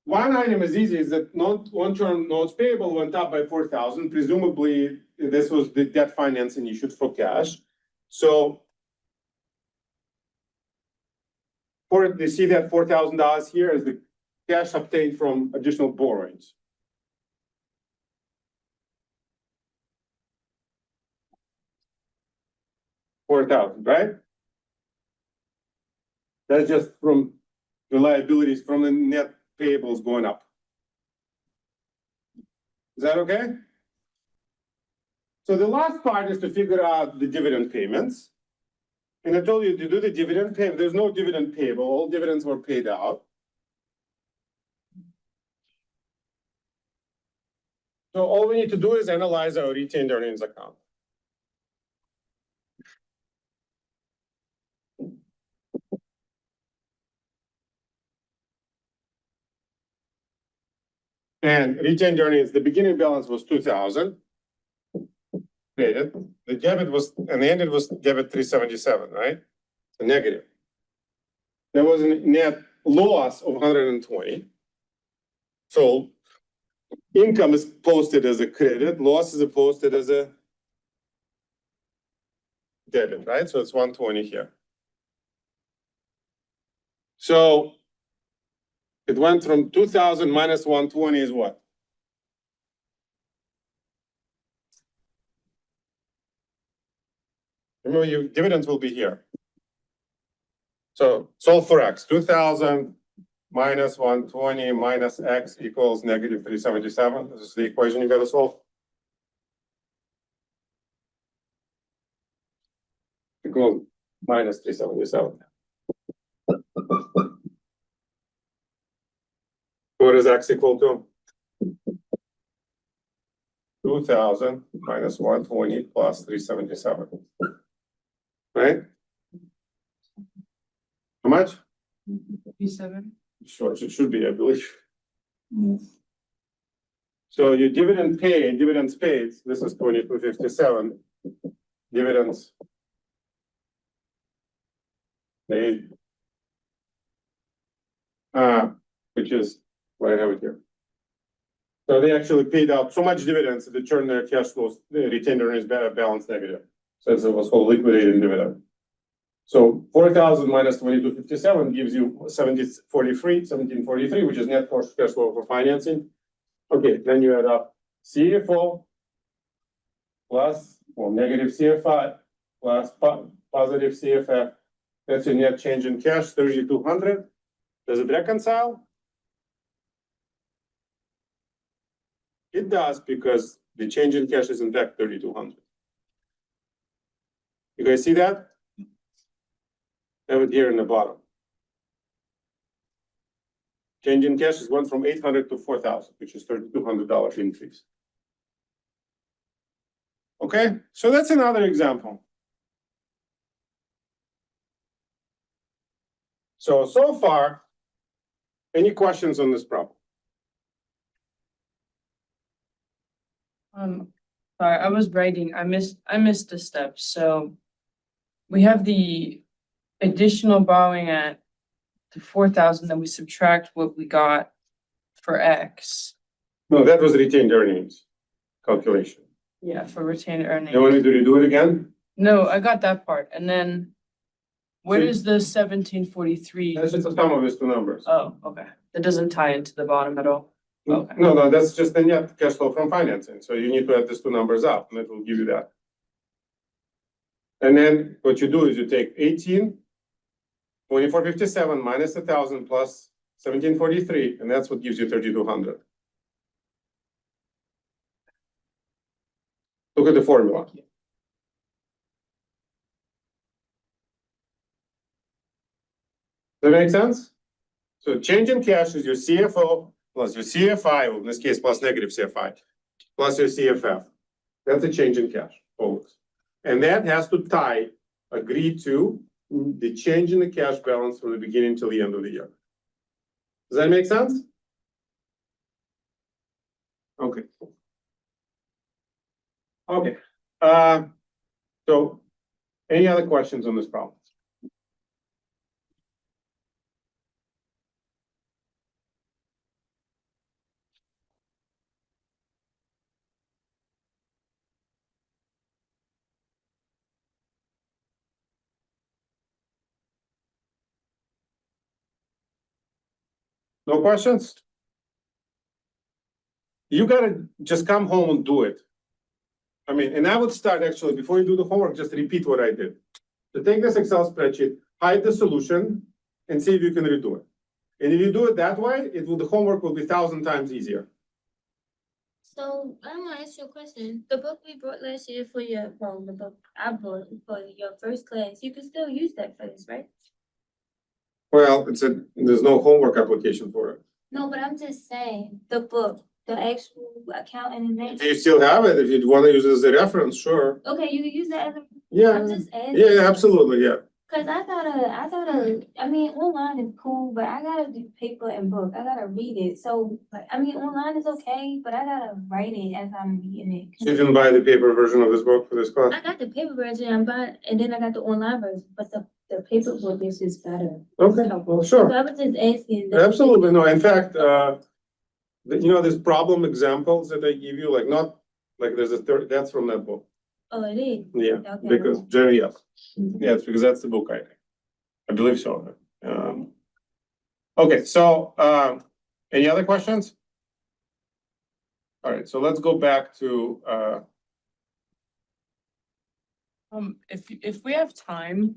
One item is easy, is that long-term notes payable went up by 4,000. Presumably, this was the debt financing issued for cash. So they see that $4,000 here as the cash obtained from additional borrowings. $4,000, right? That's just from the liabilities from the net payables going up. Is that okay? So the last part is to figure out the dividend payments. And I told you to do the dividend payment. There's no dividend payable. All dividends were paid out. So all we need to do is analyze our retained earnings account. And retained earnings, the beginning balance was 2,000. The debit was, and the end it was debit 377, right? A negative. There was a net loss of 120. So income is posted as a credit, loss is posted as a debit, right? So it's 120 here. So it went from 2,000 minus 120 is what? Remember, your dividends will be here. So solve for X, 2,000 minus 120 minus X equals negative 377. This is the equation you gotta solve. Equal minus 377. What is X equal to? 2,000 minus 120 plus 377. Right? How much? 57. Sure, it should be, I believe. Yes. So your dividends paid, this is 2257. Dividends paid. Which is, what I have it here. So they actually paid out so much dividends that they turned their cash flows, the retained earnings balance negative. So it was called liquidated dividend. So 4,000 minus 2257 gives you 1743, which is net cash flow for financing. Okay, then you add up CFO plus, well, negative CFI plus positive CFF. That's your net change in cash, 3,200. Does it reconcile? It does, because the change in cash is in fact 3,200. You guys see that? Have it here in the bottom. Change in cash is went from 800 to 4,000, which is $3,200 increase. Okay, so that's another example. So far, any questions on this problem? Sorry, I was writing, I missed a step, so we have the additional borrowing at the 4,000, then we subtract what we got for X. No, that was retained earnings calculation. Yeah, for retained earnings. You want me to redo it again? No, I got that part, and then where So- is the 1743? That's just the sum of these two numbers. Oh, okay, that doesn't tie into the bottom at all. Okay. No, that's just the net cash flow from financing. So you need to add these two numbers up, and it will give you that. And then what you do is you take 2457 minus 1,000 plus 1743, and that's what gives you 3,200. Look at the formula. Does that make sense? So change in cash is your CFO plus your CFI, or in this case, plus negative CFI, plus your CFF. That's a change in cash, always. And that has to agree to the change in the cash balance from the beginning till the end of the year. Does that make sense? Okay. Okay. So any other questions on this problem? No questions? You gotta just come home and do it. I mean, and I would start actually, before you do the homework, just repeat what I did. So take this Excel spreadsheet, hide the solution, and see if you can redo it. And if you do it that way, the homework will be 1,000 times easier. So I'm gonna ask you a question. The book we brought last year for your, well, the book I brought for your first class, you can still use that for this, right? Well, there's no homework application for it. No, but I'm just saying, the book, the actual accounting and If that. you still have it, if you want to use it as a reference, sure. Okay, you can use that as a, Yeah, I'm just asking. yeah, absolutely, yeah. Cause I mean, online is cool, but I gotta do paper and book. I gotta read it. So, like, I mean, online is okay, but I gotta write it as I'm reading So you it. can buy the paper version of this book for this class? I got the paper version, and then I got the online version, but the paper book is just better. Okay, well, sure. So I was just asking. Absolutely, no, in fact, there's problem examples that I give you, like not, like there's a third, that's from that book. Oh, it is? Yeah, Okay. because Jerry, yes, Mhm. yes, because that's the book, I believe so. Okay, so, any other questions? All right, so let's go back to, If we have time,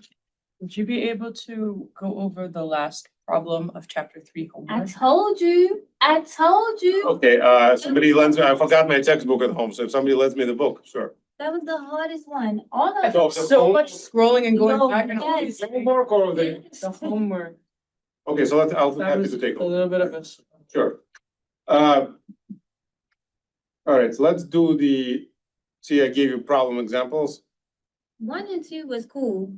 would you be able to go over the last problem of chapter 3 I homework? told you. okay, somebody lends me, I forgot my textbook at home, so if somebody lends me the book, sure. That was the hardest one. All of So- it. So much scrolling and going No, back and yes. Homework or the, the homework. okay, so I'll be That happy was to take a over. little bit of a. Sure. All right, so let's do see, I gave you problem examples. 1 and 2 was cool.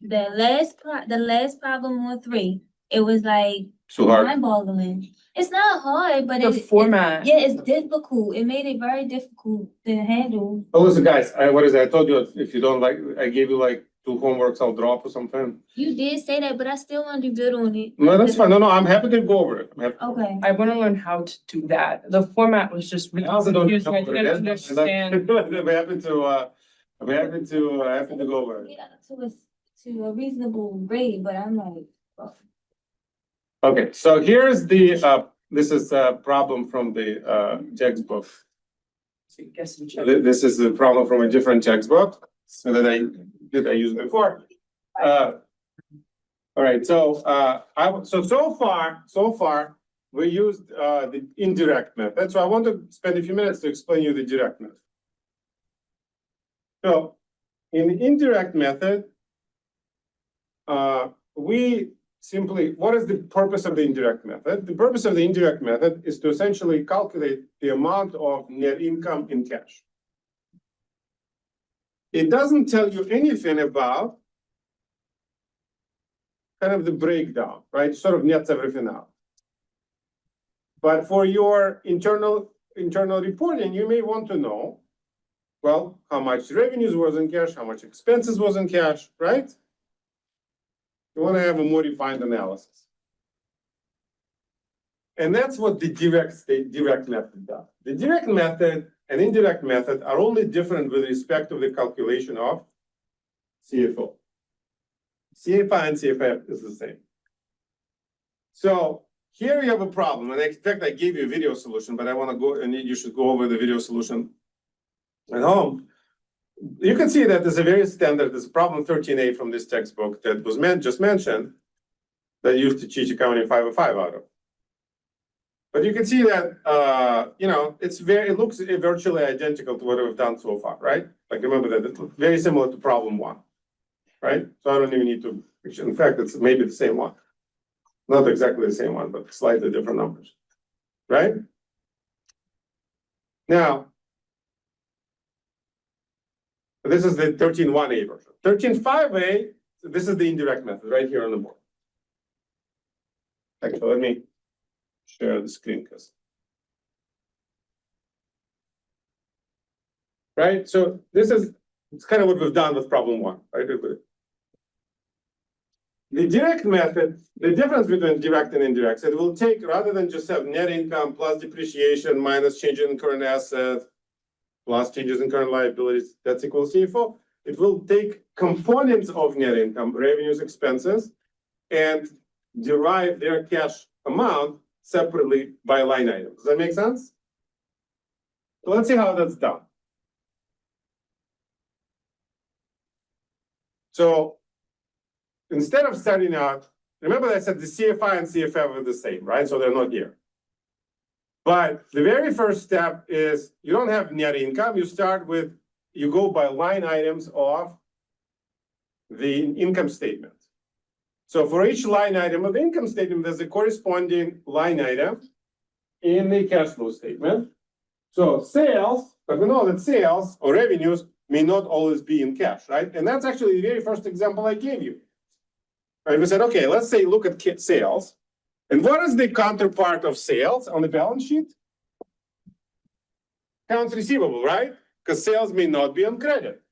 The last problem on 3, it was like Too hard. mind-boggling. It's not hard, but The format. yeah, it's difficult. It made it very difficult to handle. Oh, listen, guys, what is it? I told you if you don't like, I gave you like 2 homeworks I'll drop or something. You did say that, but I still want to do good on it. No, that's fine. No, I'm happy to go over it. I'm happy. Okay. I wanna learn how to do that. The format was just really I also don't confusing. I know what it didn't is. understand. I'm happy to go over it. Get up to a reasonable grade, but I'm like, oh. Okay, so here's this is a problem from the textbook. Guess and check. This is a problem from a different textbook, so that I used before. All right, so so far, we used the indirect method. So I want to spend a few minutes to explain you the direct method. So in the indirect method, we simply, what is the purpose of the indirect method? The purpose of the indirect method is to essentially calculate the amount of net income in cash. It doesn't tell you anything about kind of the breakdown, right? It sort of nets everything out. But for your internal reporting, you may want to know, well, how much revenues was in cash, how much expenses was in cash, right? You want to have a more refined analysis. And that's what the direct method does. The direct method and indirect method are only different with respect to the calculation of CFO. CFI and CFF is the same. So here you have a problem, and in fact, I gave you a video solution, but I want to go, and you should go over the video solution at home. You can see that there's a very standard, there's problem 13A from this textbook that was just mentioned that used to teach accounting 505 out of. But you can see that, you know, it looks virtually identical to what we've done so far, right? Like remember that it's very similar to problem 1, right? So I don't even need to, in fact, it's maybe the same one. Not exactly the same one, but slightly different numbers, right? Now, this is the 13.1a version. 13.5a, this is the indirect method right here on the board. Actually, let me share the screen because. Right, so it's kind of what we've done with problem 1, right? The direct method, the difference between direct and indirect, it will take, rather than just have net income plus depreciation minus change in current assets, plus changes in current liabilities, that's equal to CFO. It will take components of net income, revenues, expenses, and derive their cash amount separately by line item. Does that make sense? So let's see how that's done. So instead of starting out, remember I said the CFI and CFF are the same, right? So they're not here. But the very first step is you don't have net income. You go by line items of the income statement. So for each line item of the income statement, there's a corresponding line item in the cash flow statement. So sales, but we know that sales or revenues may not always be in cash, right? And that's actually the very first example I gave you. Right? We said, okay, let's say look at sales. And what is the counterpart of sales on the balance sheet? Accounts receivable, right? Because sales may not be on credit.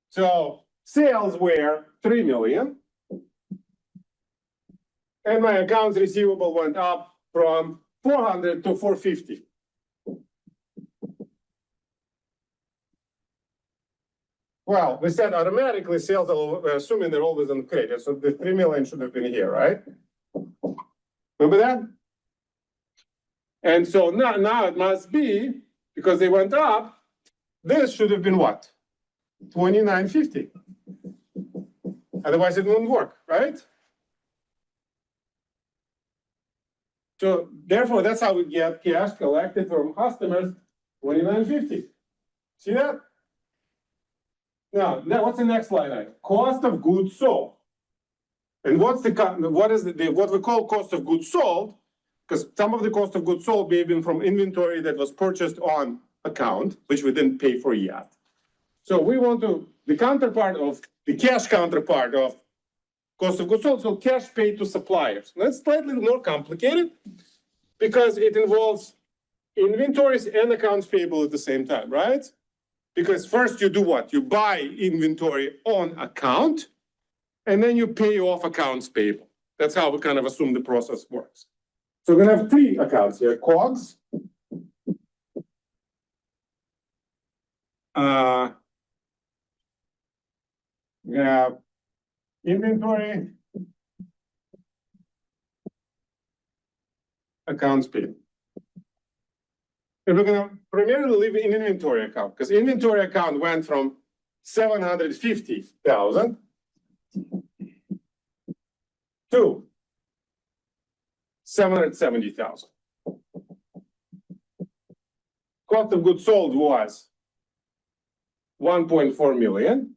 So sales were 3 million. And my accounts receivable went up from 400 to 450. Well, we said automatically sales, we're assuming they're always on credit. So the 3 million should have been here, right? Remember that? And so now it must be, because they went up, this should have been what? 2950. Otherwise it wouldn't work, right? So therefore, that's how we get cash collected from customers, 2950. See that? Now, what's the next line item? Cost of goods sold. And what we call cost of goods sold because some of the cost of goods sold may have been from inventory that was purchased on account, which we didn't pay for yet. So we want to, the cash counterpart of cost of goods sold, so cash paid to suppliers. That's slightly more complicated because it involves inventories and accounts payable at the same time, right? Because first you do what? You buy inventory on account, and then you pay off accounts payable. That's how we kind of assume the process works. So we're gonna have three accounts here, COGS. We have inventory, accounts payable. And we're gonna primarily leave in inventory account, because inventory account went from 750,000 to 770,000. Cost of goods sold was 1.4 million.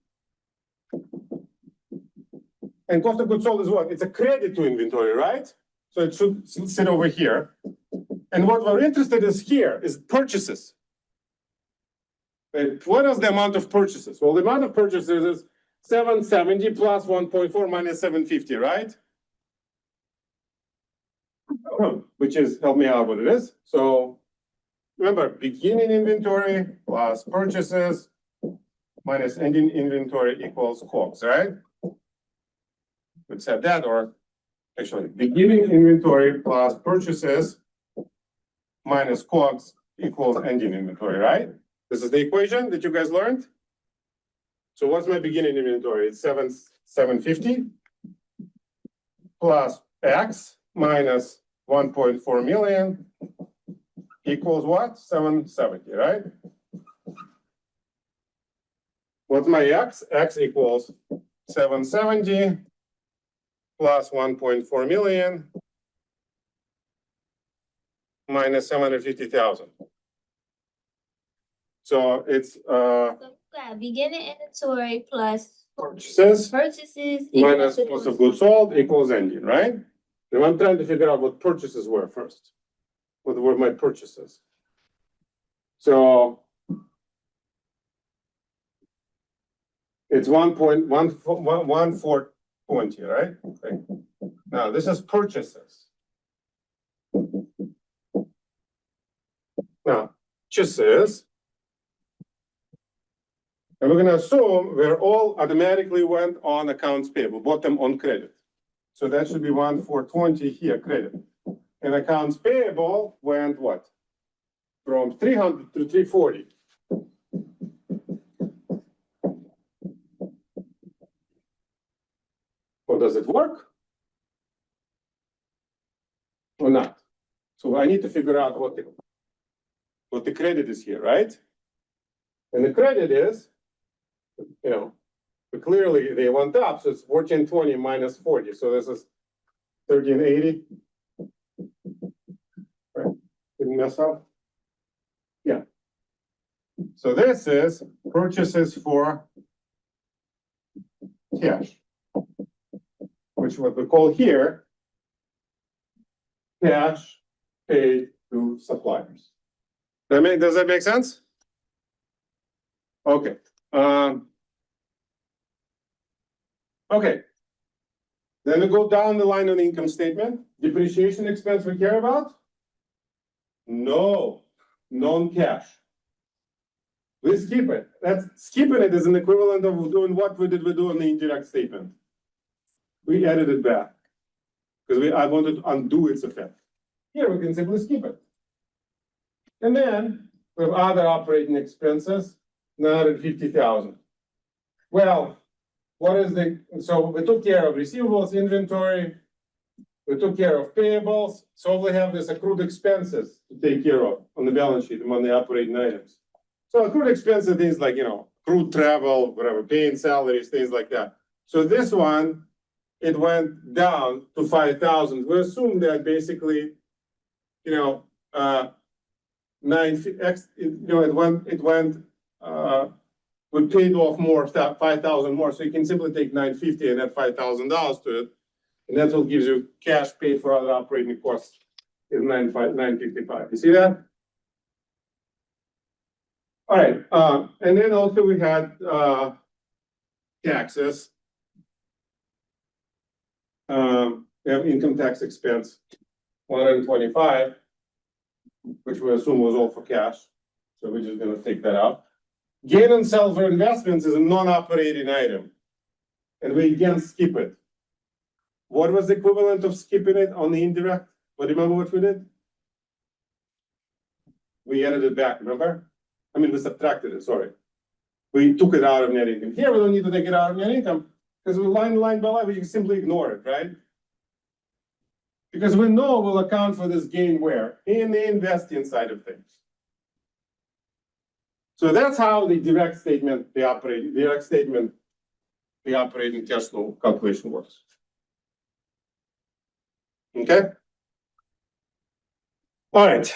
And cost of goods sold is what? It's a credit to inventory, right? So it should sit over here. And what we're interested in here is purchases. And what is the amount of purchases? Well, the amount of purchases is 770 plus 1.4 minus 750, right? Which is, help me out what it is. So remember, beginning inventory plus purchases minus ending inventory equals COGS, right? Let's have that, or actually beginning inventory plus purchases minus COGS equals ending inventory, right? This is the equation that you guys learned. So what's my beginning inventory? It's 750 plus X minus 1.4 million equals what? 770, right? What's my X? X equals 770 plus 1.4 million minus 750,000. So it's So, yeah, beginning inventory plus purchases purchases. minus equals cost of goods sold equals ending, right? Now I'm trying to figure out what purchases were first. What were my purchases? So it's 1.1420, right? Okay. Now this is purchases. Now, purchases. And we're gonna assume we're all automatically went on accounts payable, bottom on credit. So that should be 1,420 here, credit. And accounts payable went what? From 300 to 340. Well, does it work? Or not? So I need to figure out what the credit is here, right? And the credit is, you know, but clearly they went up, so it's 1420 minus 40. So this is 1380. Right? Didn't mess up. Yeah. So this is purchases for cash, which what we call here cash paid to suppliers. Does that make sense? Okay. Okay. Then we go down the line on the income statement. Depreciation expense we care about? No, non-cash. We skip it. Skipping it is an equivalent of doing what we do on the indirect statement. We added it back because I wanted to undo its effect. Here we can simply skip it. And then we have other operating expenses, 950,000. Well, so we took care of receivables, inventory, we took care of payables, so we have this accrued expenses to take care of on the balance sheet among the operating items. So accrued expenses, things like, accrued travel, whatever, paying salaries, things like that. So this one, it went down to 5,000. We assume that basically, it went, we paid off more, 5,000 more, so you can simply take 950 and add $5,000 to it. And that's what gives you cash paid for other operating costs is 955. You see that? All right, and then also we had, taxes. We have income tax expense, 125, which we assume was all for cash. So we're just gonna take that out. Gain on sale for investments is a non-operating item. And we again skip it. What was the equivalent of skipping it on the indirect? But remember what we did? We added it back, remember? I mean, we subtracted it, sorry. We took it out of net income. Here, we don't need to take it out of net income, because we line by line, we can simply ignore it, right? Because we know we'll account for this gain where? In the investing side of things. So that's how the direct statement, the operating cash flow calculation works. Okay? All right.